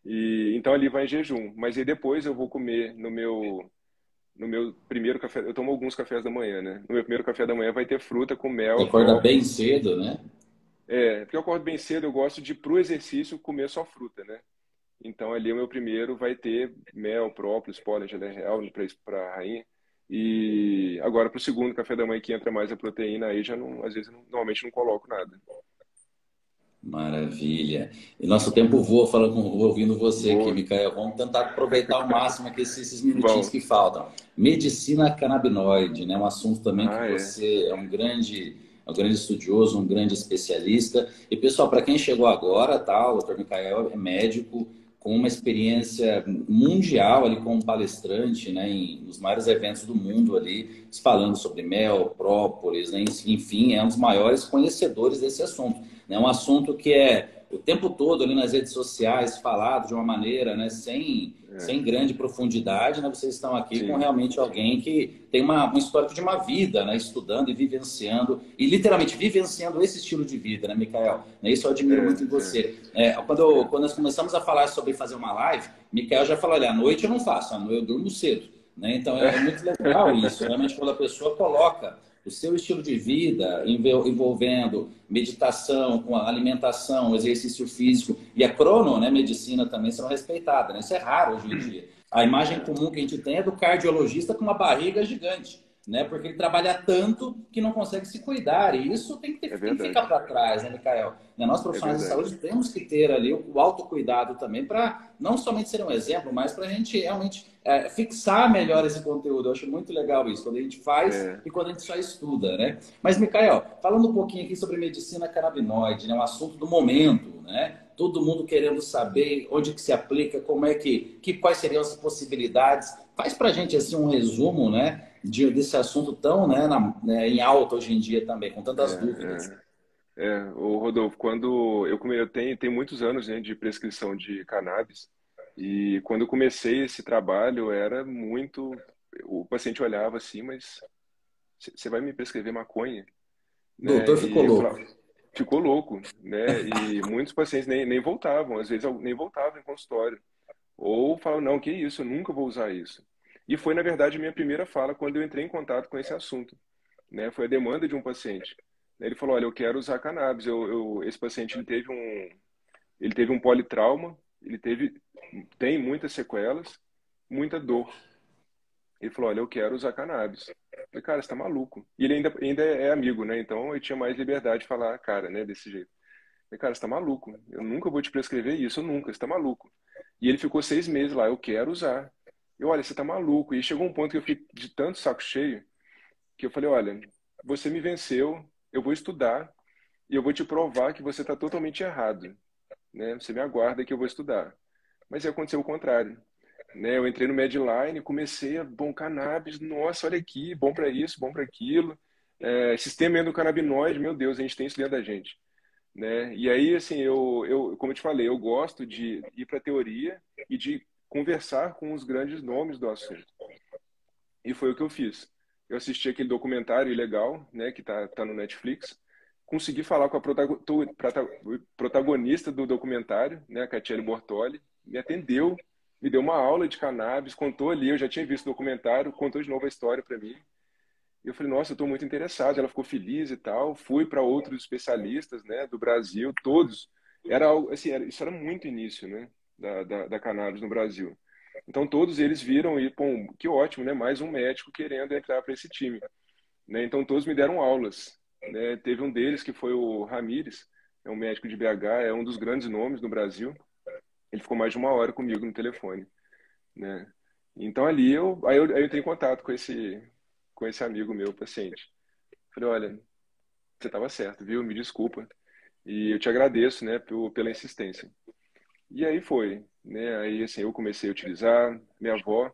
E então ali vai em jejum. Mas aí depois eu vou comer no meu primeiro café. Eu tomo alguns cafés da manhã, né? No meu primeiro café da manhã vai ter fruta com Você mel, acorda bem própolis. cedo, né? Porque eu acordo bem cedo, eu gosto de, pro exercício, comer só fruta, né? Então ali o meu primeiro vai ter mel, própolis, pólen, geleia real para rainha. E agora pro segundo café da manhã que entra mais a proteína, aí já não, às vezes normalmente não coloco nada. Maravilha. E nosso tempo voa ouvindo você aqui, Boa. Micael. Vamos tentar aproveitar ao máximo aqui esses minutinhos Bom. que faltam. Medicina canabinoide, né? Um assunto também que Ah, é. você é um grande estudioso, um grande especialista. E, pessoal, para quem chegou agora, tá? O Dr. Micael é médico com uma experiência mundial ali como palestrante, né, nos maiores eventos do mundo ali, falando sobre mel, própolis, né, enfim, é um dos maiores conhecedores desse assunto. É um assunto que é o tempo todo ali nas redes sociais falado de uma maneira, né, É. sem grande profundidade, né? Vocês estão aqui com Sim. realmente alguém que tem um histórico de uma vida, né? Estudando e vivenciando, e literalmente vivenciando esse estilo de vida, né, Micael? Isso eu É, admiro muito em é, você. é. Quando nós começamos a falar sobre fazer uma live, Micael já falou, olha, à noite eu não faço, eu durmo cedo. Né? Então é muito legal isso, realmente quando a pessoa coloca o seu estilo de vida envolvendo meditação, com a alimentação, exercício físico e a crono, né, medicina também são respeitadas. Né? Isso é raro hoje em dia. A imagem É, comum que a gente tem é do cardiologista com uma barriga gigante, né? Porque ele trabalha tanto que não consegue se cuidar. E isso é tem que ficar verdade. para trás, né, Micael? Nós, É profissionais de verdade. saúde, temos que ter ali o autocuidado também para não somente ser um exemplo, mas para a gente realmente fixar melhor esse conteúdo. Eu acho muito legal isso, quando a gente faz É, e quando a gente só estuda, né? Mas, Micael, falando um pouquinho aqui sobre medicina canabinoide, né? Um assunto do momento, né? Todo mundo querendo saber onde que se aplica, como é quais seriam as possibilidades. Faz para a gente assim um resumo, né? desse assunto tão, né, em alta hoje em dia também, com tantas dúvidas. O Rodolfo, quando eu tenho muitos anos, né, de prescrição de cannabis, e quando eu comecei esse trabalho era muito, o paciente olhava assim, mas você vai me prescrever maconha, Doutor né? ficou E eu louco. falava, ficou louco, né? E muitos pacientes nem voltavam, às vezes nem voltavam em consultório, ou falavam, não, que isso, eu nunca vou usar isso. E foi, na verdade, a minha primeira fala quando eu entrei em contato com esse assunto, né? Foi a demanda de um paciente. Ele falou, olha, eu quero usar cannabis. Esse paciente ele teve um politrauma, tem muitas sequelas, muita dor. Ele falou, olha, eu quero usar cannabis. Eu falei, cara, você tá maluco. E ele ainda é amigo, né? Então eu tinha mais liberdade de falar, cara, né, desse jeito. Eu falei, cara, você tá maluco. Eu nunca vou te prescrever isso, nunca, você tá maluco. E ele ficou 6 meses lá, eu quero usar. Eu, olha, você tá maluco. E chegou um ponto que eu fiquei de tanto saco cheio, que eu falei, olha, você me venceu, eu vou estudar e eu vou te provar que você está totalmente errado, né? Você me aguarda que eu vou estudar. Mas aí aconteceu o contrário, né? Eu entrei no Medline, comecei a, bom, cannabis, nossa, olha aqui, bom para isso, bom para aquilo. Sistema endocannabinoide, meu Deus, a gente tem isso dentro da gente, né? E aí, assim, como eu te falei, eu gosto de ir para a teoria e de conversar com os grandes nomes do assunto. E foi o que eu fiz. Eu assisti aquele documentário ilegal, né, que tá no Netflix. Consegui falar com a protagonista do documentário, né, a Catiele Bortoli. Me atendeu, me deu uma aula de cannabis, contou ali, eu já tinha visto o documentário, contou de novo a história para mim. E eu falei, nossa, eu estou muito interessado. Ela ficou feliz e tal. Fui para outros especialistas, né, do Brasil, todos. Era algo, assim, isso era muito início, né, da cannabis no Brasil. Então todos eles viram e, pô, que ótimo, né? Mais um médico querendo entrar para esse time, né? Então todos me deram aulas, né? Teve um deles que foi o Ramires, é um médico de BH, é um dos grandes nomes no Brasil. Ele ficou mais de 1 hora comigo no telefone, né? Então ali aí eu entrei em contato com esse amigo meu, paciente. Falei, olha, você estava certo, viu? Me desculpa. E eu te agradeço, né, pela insistência. E aí foi, né? Aí assim, eu comecei a utilizar minha avó,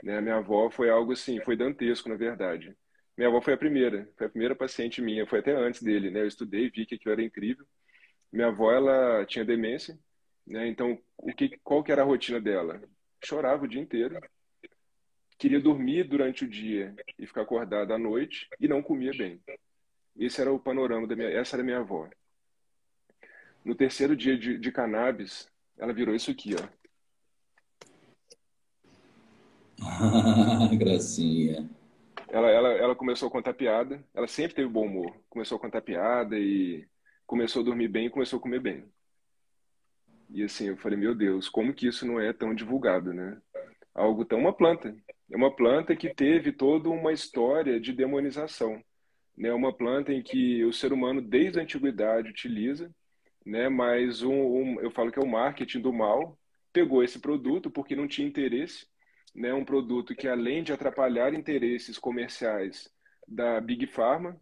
né? Minha avó foi algo assim, foi dantesco, na verdade. Minha avó foi a primeira paciente minha, foi até antes dele, né? Eu estudei, vi que aquilo era incrível. Minha avó, ela tinha demência, né? Então, qual que era a rotina dela? Chorava o dia inteiro, queria dormir durante o dia e ficar acordada à noite e não comia bem. Esse era o panorama essa era a minha avó. No terceiro dia de cannabis, ela virou isso aqui, ó. Gracinha. Ela começou a contar piada. Ela sempre teve bom humor. Começou a contar piada e começou a dormir bem e começou a comer bem. E assim, eu falei, meu Deus, como que isso não é tão divulgado, né? Algo tão uma planta. É uma planta que teve toda uma história de demonização, né? Uma planta em que o ser humano desde a antiguidade utiliza, né? Mas eu falo que é o marketing do mal pegou esse produto porque não tinha interesse, né? Um produto que além de atrapalhar interesses comerciais da Big Pharma,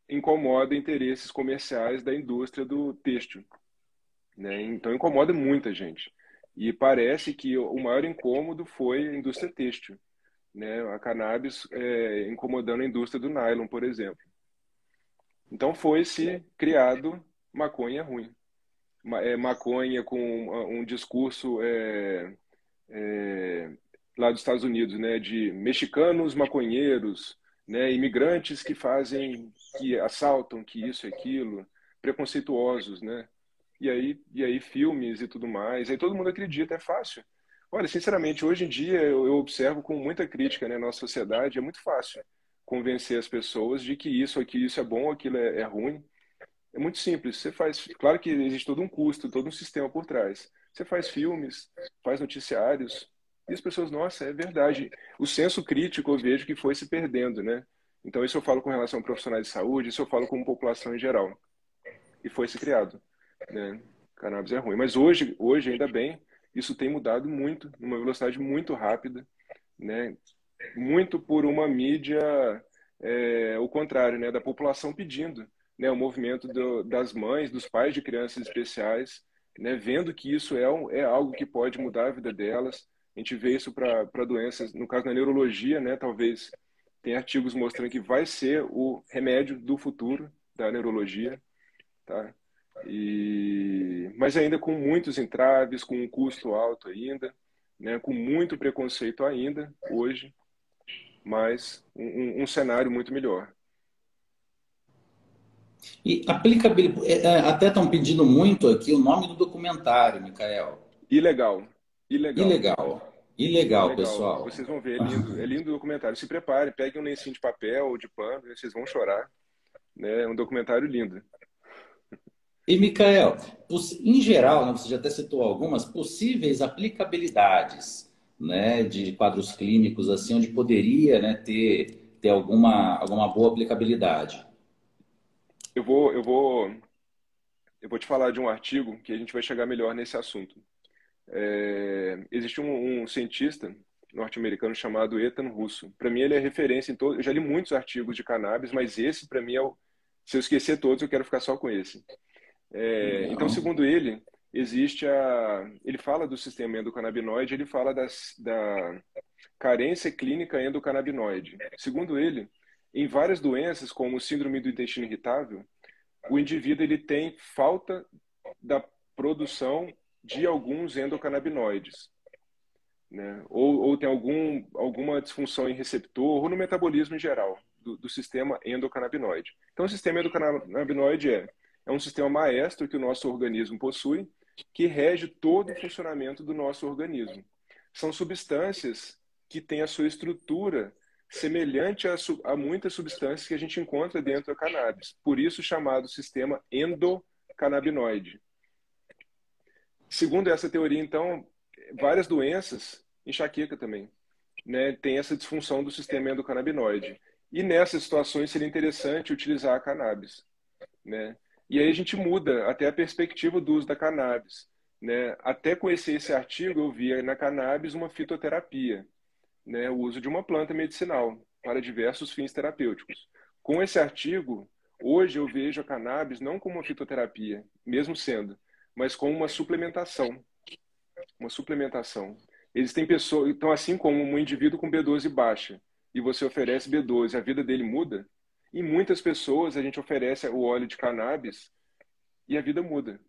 incomoda interesses comerciais da indústria do têxtil, né? Então incomoda muita gente. E parece que o maior incômodo foi a indústria têxtil, né? A cannabis incomodando a indústria do nylon, por exemplo. Então foi-se criado maconha ruim. Maconha com um discurso é, lá dos Estados Unidos, né, de mexicanos maconheiros, né, imigrantes que assaltam, que isso e aquilo, preconceituosos, né? E aí filmes e tudo mais, aí todo mundo acredita, é fácil. Olha, sinceramente, hoje em dia eu observo com muita crítica, né, na nossa sociedade, é muito fácil convencer as pessoas de que isso é bom, aquilo é ruim. É muito simples. Você faz, claro que existe todo um custo, todo um sistema por trás. Você faz filmes, faz noticiários, e as pessoas, nossa, é verdade. O senso crítico eu vejo que foi se perdendo, né? Então isso eu falo com relação a profissionais de saúde, isso eu falo com população em geral. E foi se criado, né? Cannabis é ruim, mas hoje ainda bem, isso tem mudado muito, numa velocidade muito rápida, né? Muito por uma mídia, o contrário, né, da população pedindo, né, o movimento das mães, dos pais de crianças especiais, né, vendo que isso é algo que pode mudar a vida delas. A gente vê isso para doenças, no caso da neurologia, né, talvez Tem artigos mostrando que vai ser o remédio do futuro da neurologia, tá? Mas ainda com muitos entraves, com um custo alto ainda, né? Com muito preconceito ainda hoje, mas um cenário muito melhor. E aplicabilidade, até estão pedindo muito aqui o nome do documentário, Micael. Ilegal, ilegal, Ilegal. Ilegal, ilegal. pessoal. Vocês vão ver, é lindo o documentário. Se prepare, pegue um lencinho de papel ou de pano, vocês vão chorar, né? É um documentário lindo. E, Micael, em geral, né, você já até citou algumas possíveis aplicabilidades, né, de quadros clínicos, assim, onde poderia, né, ter alguma boa aplicabilidade. Eu vou, eu vou, eu vou te falar de um artigo que a gente vai chegar melhor nesse assunto. Existe um cientista norte-americano chamado Ethan Russo. Para mim, ele é referência em todo. Eu já li muitos artigos de cannabis, mas esse, para mim, é o. Se eu esquecer todos, eu quero ficar só com esse. Então, Legal. segundo ele, existe a. Ele fala do sistema endocannabinoide, ele fala da carência clínica endocannabinoide. Segundo ele, em várias doenças, como síndrome do intestino irritável, o indivíduo ele tem falta da produção de alguns endocannabinoides, né? Ou tem alguma disfunção em receptor ou no metabolismo em geral do sistema endocannabinoide. Então, o sistema endocannabinoide é um sistema maestro que o nosso organismo possui, que rege todo o funcionamento do nosso organismo. São substâncias que têm a sua estrutura semelhante a muitas substâncias que a gente encontra dentro da cannabis. Por isso, chamado sistema endocannabinoide. Segundo essa teoria, então, várias doenças, enxaqueca também, né, tem essa disfunção do sistema endocannabinoide. E nessas situações seria interessante utilizar a cannabis, né? E aí a gente muda até a perspectiva do uso da cannabis, né? Até conhecer esse artigo, eu via na cannabis uma fitoterapia, né, o uso de uma planta medicinal para diversos fins terapêuticos. Com esse artigo, hoje eu vejo a cannabis não como uma fitoterapia, mesmo sendo, mas como uma suplementação. Uma suplementação. Existem pessoas, então assim como um indivíduo com B12 baixa e você oferece B12, a vida dele muda. Em muitas pessoas a gente oferece o óleo de cannabis e a vida muda,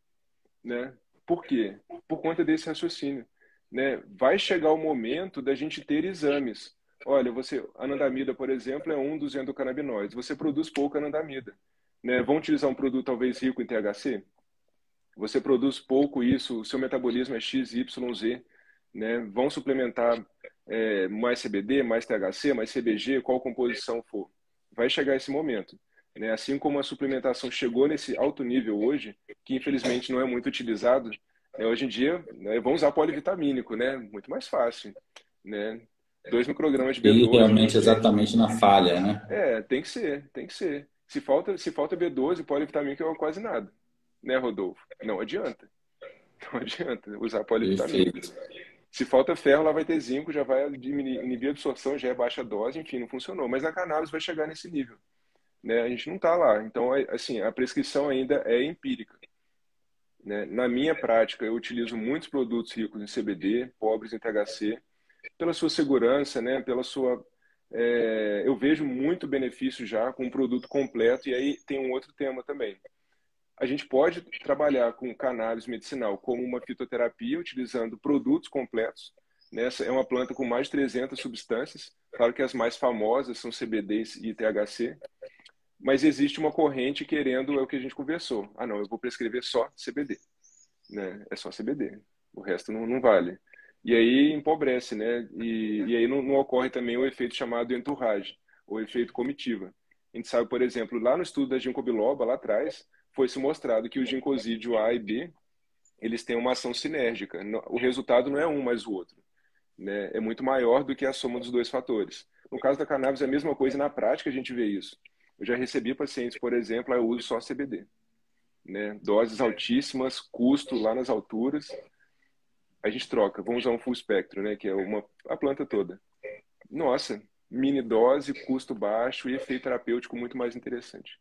né? Por quê? Por conta desse raciocínio, né? Vai chegar o momento da gente ter exames. Olha, anandamida, por exemplo, é um dos endocannabinoides. Você produz pouca anandamida, né? Vão utilizar um produto talvez rico em THC? Você produz pouco isso, o seu metabolismo é X, Y, Z, né? Vão suplementar mais CBD, mais THC, mais CBG, qual composição for. Vai chegar esse momento, né? Assim como a suplementação chegou nesse alto nível hoje, que infelizmente não é muito utilizado, né? Hoje em dia, né, vamos usar polivitamínico, né? Muito mais fácil, né? 2 microgramas de E B12 realmente hoje. exatamente na falha, né? Tem que ser, tem que ser. Se falta B12, polivitamínico é quase nada, né, Rodolfo? Não adianta. Não adianta usar polivitamínico. Perfeito. Se falta ferro, lá vai ter zinco, já vai inibir a absorção, já é baixa dose, enfim, não funcionou. Mas a cannabis vai chegar nesse nível, né? A gente não está lá. Então, assim, a prescrição ainda é empírica, né? Na minha prática, eu utilizo muitos produtos ricos em CBD, pobres em THC, pela sua segurança, né? Eu vejo muito benefício já com um produto completo. E aí tem um outro tema também. A gente pode trabalhar com cannabis medicinal como uma fitoterapia, utilizando produtos completos. Essa é uma planta com mais de 300 substâncias. Claro que as mais famosas são CBD e THC, mas existe uma corrente querendo, é o que a gente conversou. Ah, não, eu vou prescrever só CBD, né? É só CBD, o resto não vale. E aí empobrece, né? E aí não ocorre também o efeito chamado entourage, ou efeito comitiva. A gente sabe, por exemplo, lá no estudo da ginkgo biloba, lá atrás, foi-se mostrado que o ginkgosídeo A e B, eles têm uma ação sinérgica. O resultado não é um mais o outro, né? É muito maior do que a soma dos dois fatores. No caso da cannabis é a mesma coisa e na prática a gente vê isso. Eu já recebi pacientes, por exemplo, eu uso só CBD, né? Doses altíssimas, custo lá nas alturas. A gente troca, vamos usar um full espectro, né? Que é a planta toda. Nossa, mini dose, custo baixo e efeito terapêutico muito mais interessante,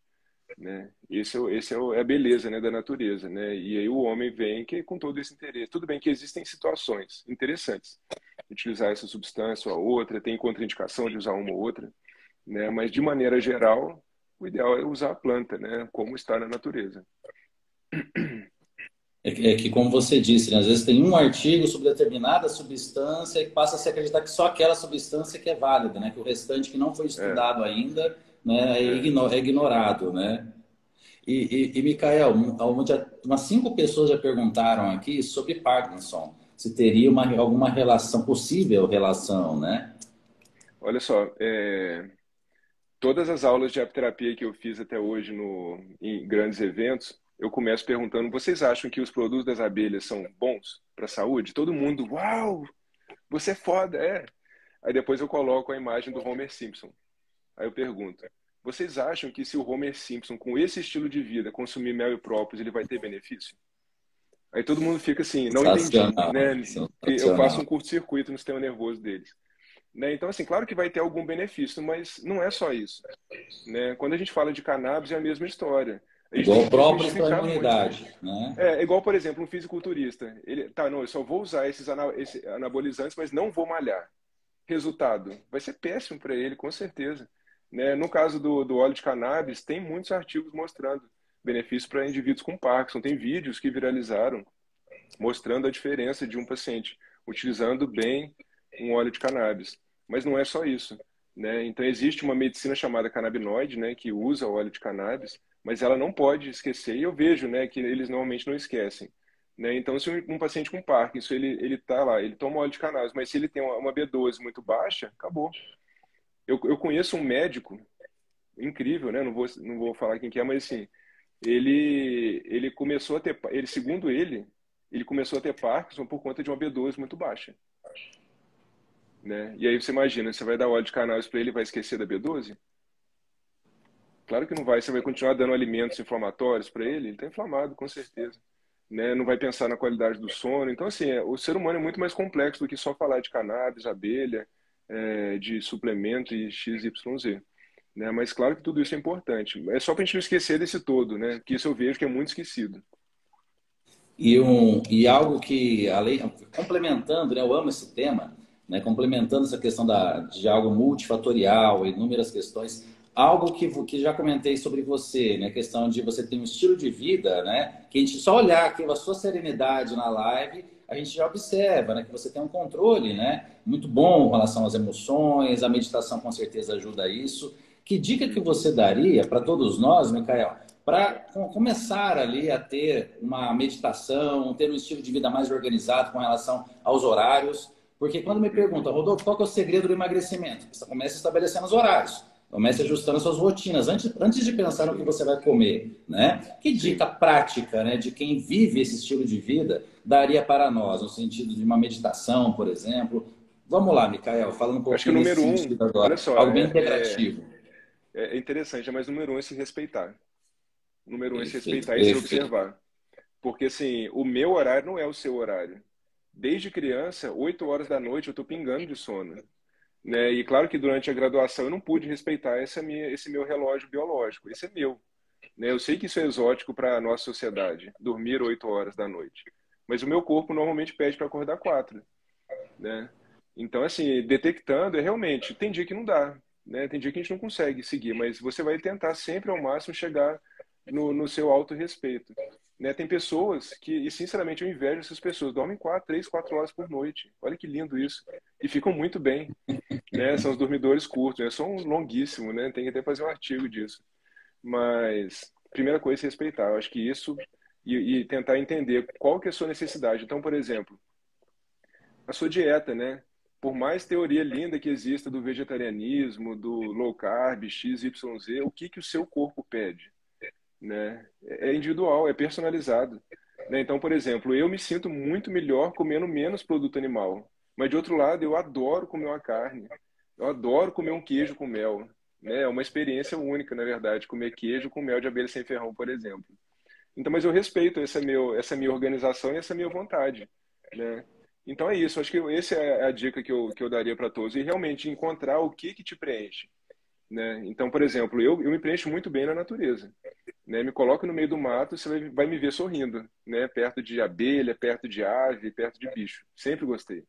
né? É a beleza, né, da natureza, né? E aí o homem vem com todo esse interesse. Tudo bem que existem situações interessantes de utilizar essa substância ou a outra, tem contraindicação de usar uma ou outra, né? Mas de maneira geral, o ideal é usar a planta, né? Como está na natureza. É que, como você disse, né, às vezes tem um artigo sobre determinada substância e passa a se acreditar que só aquela substância que é válida, né? Que o restante que não foi É, estudado ainda, né, é. é ignorado, né? Micael, umas 5 pessoas já perguntaram aqui sobre Parkinson, se teria alguma relação, possível relação, né? Olha só, todas as aulas de apterapia que eu fiz até hoje em grandes eventos, eu começo perguntando: vocês acham que os produtos das abelhas são bons para a saúde? Todo mundo, uau, você é foda, é. Aí depois eu coloco a imagem do Homer Simpson. Aí eu pergunto: vocês acham que se o Homer Simpson, com esse estilo de vida, consumir mel e própolis, ele vai ter benefício? Aí todo mundo fica assim, não entendi, Sensacional, né? Eu faço sensacional. um curto-circuito no sistema nervoso deles. Né? Então, assim, claro que vai ter algum benefício, mas não é só isso. Né? Quando a gente fala de cannabis, é a mesma história. A gente tem Igual que própolis para a desmistificar muito. imunidade, né? É igual, por exemplo, um fisiculturista. Ele, tá, não, eu só vou usar esses anabolizantes, mas não vou malhar. Resultado, vai ser péssimo para ele, com certeza. Né? No caso do óleo de cannabis, tem muitos artigos mostrando benefícios para indivíduos com Parkinson. Tem vídeos que viralizaram mostrando a diferença de um paciente utilizando bem um óleo de cannabis. Mas não é só isso, né? Então existe uma medicina chamada canabinoide, né, que usa o óleo de cannabis, mas ela não pode esquecer, e eu vejo, né, que eles normalmente não esquecem. Né? Então, se um paciente com Parkinson, ele tá lá, ele toma óleo de cannabis, mas se ele tem uma B12 muito baixa, acabou. Eu conheço um médico incrível, né? Não vou falar quem que é, mas assim, ele começou a ter, segundo ele começou a ter Parkinson por conta de uma B12 muito baixa, né? E aí você imagina, você vai dar óleo de cannabis para ele, vai esquecer da B12? Claro que não vai, você vai continuar dando alimentos inflamatórios para ele está inflamado, com certeza. Né? Não vai pensar na qualidade do sono. Então, assim, o ser humano é muito mais complexo do que só falar de cannabis, abelha, de suplemento e XYZ. Né? Mas claro que tudo isso é importante. É só para a gente não esquecer desse todo, né? Que isso eu vejo que é muito esquecido. E algo que, além, complementando, né, eu amo esse tema, né, complementando essa questão de algo multifatorial, inúmeras questões, algo que já comentei sobre você, né, a questão de você ter um estilo de vida, né, que a gente só olhar aqui a sua serenidade na live, a gente já observa, né, que você tem um controle, né, muito bom com relação às emoções, a meditação com certeza ajuda a isso. Que dica que Uhum. você daria para todos nós, Micael, para começar ali a ter uma meditação, ter um estilo de vida mais organizado com relação aos horários? Porque quando me Uhum. perguntam, Rodolfo, qual que é o segredo do emagrecimento? Você começa estabelecendo os horários, começa ajustando as suas rotinas, antes de pensar no que Sim, você vai comer, né? Que dica sim. prática, né, de quem vive esse estilo de vida daria para nós, no sentido de uma meditação, por exemplo? Vamos lá, Micael, falando um Acho que o pouquinho nesse número um, sentido olha agora, só, algo bem integrativo. é interessante, mas o número um é se respeitar. O número um é se Perfeito, respeitar e se perfeito. observar. Porque, assim, o meu horário não é o seu horário. Desde criança, 8 horas da noite, eu estou pingando de sono. Né? E claro que durante a graduação eu não pude respeitar esse meu relógio biológico. Esse é meu. Né? Eu sei que isso é exótico para a nossa sociedade, dormir 8 horas da noite. Mas o meu corpo normalmente pede para acordar 4. Né? Então, assim, detectando, realmente, tem dia que não dá. Né? Tem dia que a gente não consegue seguir, mas você vai tentar sempre ao máximo chegar no seu autorrespeito. Né? Tem pessoas que, e sinceramente eu invejo essas pessoas, dormem 3, 4 horas por noite. Olha que lindo isso. E ficam muito bem, né? São os dormidores curtos, né? São longuíssimos, né? Tem que até fazer um artigo disso. Mas, primeira coisa é se respeitar. Eu acho que isso, e tentar entender qual que é a sua necessidade. Então, por exemplo, a sua dieta, né? Por mais teoria linda que exista do vegetarianismo, do low carb, X, Y, Z, o que que o seu corpo pede? Né? É individual, é personalizado. Né? Então, por exemplo, eu me sinto muito melhor comendo menos produto animal. Mas, de outro lado, eu adoro comer uma carne. Eu adoro comer um queijo com mel. Né? É uma experiência única, na verdade, comer queijo com mel de abelha sem ferrão, por exemplo. Então, mas eu respeito essa minha organização e essa minha vontade. Né? Então é isso. Acho que essa é a dica que eu daria para todos. E realmente encontrar o que te preenche. Né? Então, por exemplo, eu me preencho muito bem na natureza, né? Me coloca no meio do mato, você vai me ver sorrindo, né? Perto de abelha, perto de ave, perto de bicho. Sempre gostei,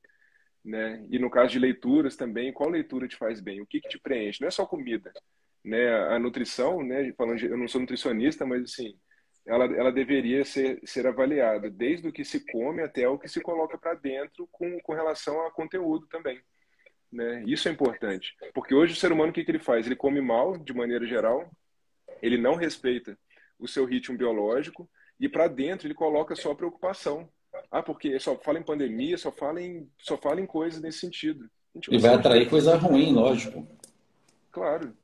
né? E no caso de leituras também, qual leitura te faz bem? O que te preenche? Não é só comida, né? A nutrição, né? Eu não sou nutricionista, mas assim, ela deveria ser avaliada desde o que se come até o que se coloca para dentro com relação a conteúdo também, né? Isso é importante, porque hoje o ser humano, o que ele faz? Ele come mal, de maneira geral, ele não respeita o seu ritmo biológico e para dentro ele coloca só preocupação. Ah, porque só fala em pandemia, só fala em coisas nesse sentido. Gente, E uma vai saúde atrair mental. coisa ruim, lógico. Claro,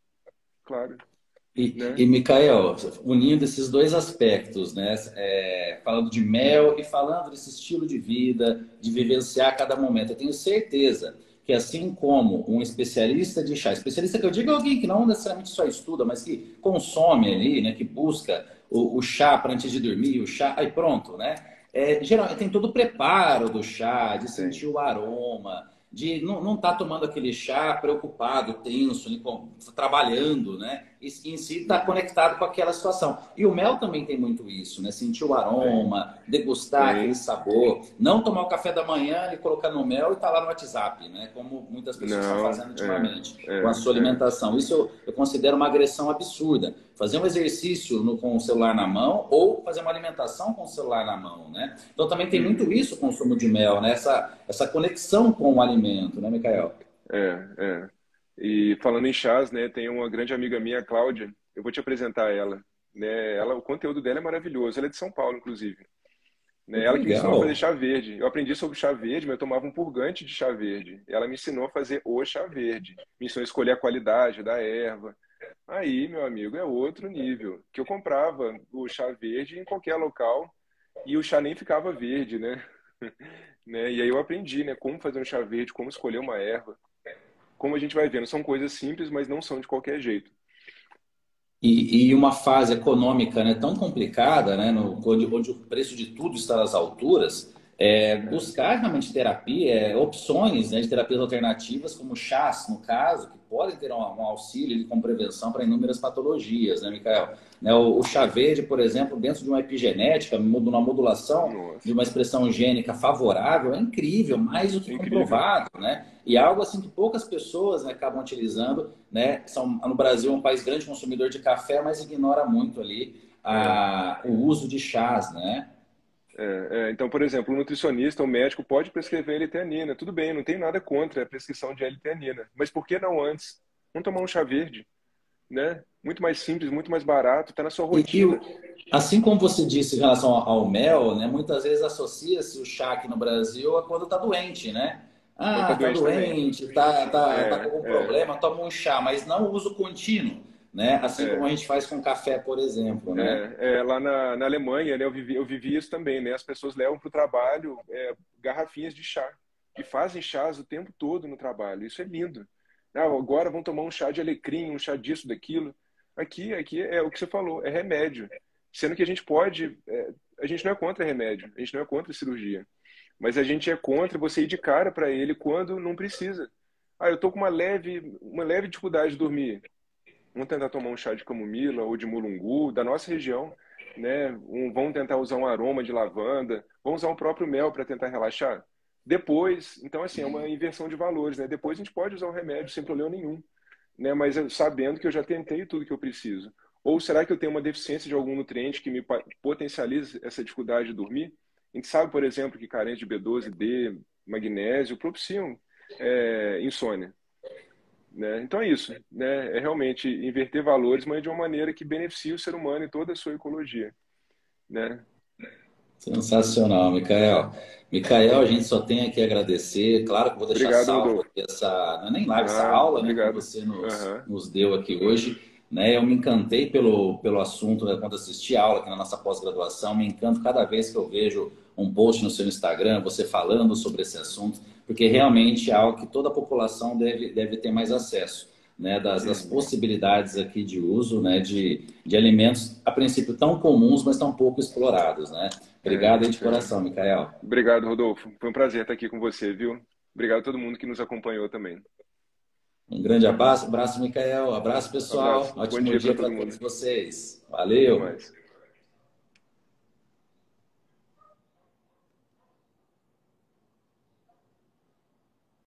claro, E né? Micael, unindo esses dois aspectos, né? Falando de mel e falando desse estilo de vida, de vivenciar cada momento, eu tenho certeza que assim como um especialista de chá, especialista que eu digo é alguém que não necessariamente só estuda, mas que consome ali, né? Que busca o chá para antes de dormir, o chá, aí pronto, né? Geralmente tem todo o preparo do chá, de sentir Tem. o aroma, de não estar tomando aquele chá preocupado, tenso, trabalhando, né? E em si está Uhum. conectado com aquela situação. E o mel também tem muito isso, né? Sentir o Tem, aroma, degustar aquele tem. sabor, não tomar o café da manhã e colocar no mel e estar lá no WhatsApp, né? Como muitas pessoas estão Não, fazendo ultimamente com a sua é. alimentação. Isso eu considero uma agressão absurda. Fazer um exercício com o celular na mão ou fazer uma alimentação com o celular na mão, né? Então também tem muito Uhum. isso o consumo de mel, né? Essa conexão com o alimento, né, Micael? É. E falando em chás, né, tem uma grande amiga minha, a Cláudia, eu vou te apresentar ela, né? O conteúdo dela é maravilhoso. Ela é de São Paulo, inclusive, né? Pô, que Ela que me ensinou a fazer legal. chá verde. Eu aprendi sobre chá verde, mas eu tomava um purgante de chá verde. Ela me ensinou a fazer o chá verde. Me ensinou a escolher a qualidade da erva. Aí, meu amigo, é outro nível. Que eu comprava o chá verde em qualquer local e o chá nem ficava verde, né? Né? E aí eu aprendi, né, como fazer um chá verde, como escolher uma erva. Como a gente vai vendo, são coisas simples, mas não são de qualquer jeito. E uma fase econômica, né, tão complicada, né, onde o preço de tudo está nas alturas, É, buscar realmente terapia, opções, né, de terapias alternativas, como chás, no caso, que podem ter um auxílio ali, com prevenção para inúmeras patologias, né, Micael? Né, o chá sim. verde, por exemplo, dentro de uma epigenética, uma modulação de Nossa, uma expressão gênica favorável, é incrível, mais do que é incrível. comprovado, né? E é algo assim que poucas pessoas, né, acabam utilizando, né? No Brasil é um país grande consumidor de café, mas ignora muito ali É, o uso de chás, né? então, por exemplo, o nutricionista, o médico pode prescrever L-teanina. Tudo bem, não tem nada contra a prescrição de L-teanina. Mas por que não antes? Vamos tomar um chá verde, né? Muito mais simples, muito mais barato, está na sua E rotina. assim como você disse em relação ao mel, né? Muitas vezes associa-se o chá aqui no Brasil a quando está doente, né? Quando está Ah, tá doente também. doente, tá com É, algum é, problema, toma um chá, mas não o uso contínuo, né? Assim como a é. gente faz com café, por exemplo, né? Lá na Alemanha, né, eu vivi isso também, né? As pessoas levam para o trabalho garrafinhas de chá e fazem chás o tempo todo no trabalho. Isso é lindo. Ah, agora vão tomar um chá de alecrim, um chá disso, daquilo. Aqui é o que você falou, é remédio. Sendo que a gente pode, a gente não é contra remédio, a gente não é contra cirurgia, mas a gente é contra você ir de cara para ele quando não precisa. Ah, eu tô com uma leve dificuldade de dormir. Vamos tentar tomar um chá de camomila ou de mulungu da nossa região, né? Vamos tentar usar um aroma de lavanda, vamos usar o próprio mel para tentar relaxar. Depois, então assim, é uma inversão de valores, né? Depois a gente pode usar o remédio sem problema nenhum, né? Mas sabendo que eu já tentei tudo que eu preciso. Ou será que eu tenho uma deficiência de algum nutriente que me potencializa essa dificuldade de dormir? A gente sabe, por exemplo, que carência de B12, D, magnésio propiciam insônia, né? Então é isso, né? É realmente inverter valores, mas de uma maneira que beneficie o ser humano e toda a sua ecologia, né? Sensacional, Micael. Micael, a gente só tem aqui a agradecer. Claro que vou deixar Obrigado, salvo Rodolfo. aqui não é nem live, essa Ah, aula, né, que obrigado. você Aham. nos deu aqui hoje. Né? Eu me encantei pelo assunto, né, quando assisti a aula aqui na nossa pós-graduação. Me encanto cada vez que eu vejo um post no seu Instagram, você falando sobre esse assunto, porque realmente é algo que toda a população deve ter mais acesso. Né, das Uhum. possibilidades aqui de uso, né, de alimentos, a princípio, tão comuns, mas tão pouco explorados, né? Obrigado aí de É. coração, Micael. Obrigado, Rodolfo. Foi um prazer estar aqui com você, viu? Obrigado a todo mundo que nos acompanhou também. Um grande abraço, Micael. Abraço, Um abraço. pessoal. Bom Ótimo dia para dia todo para mundo. todos vocês. Até Valeu. mais.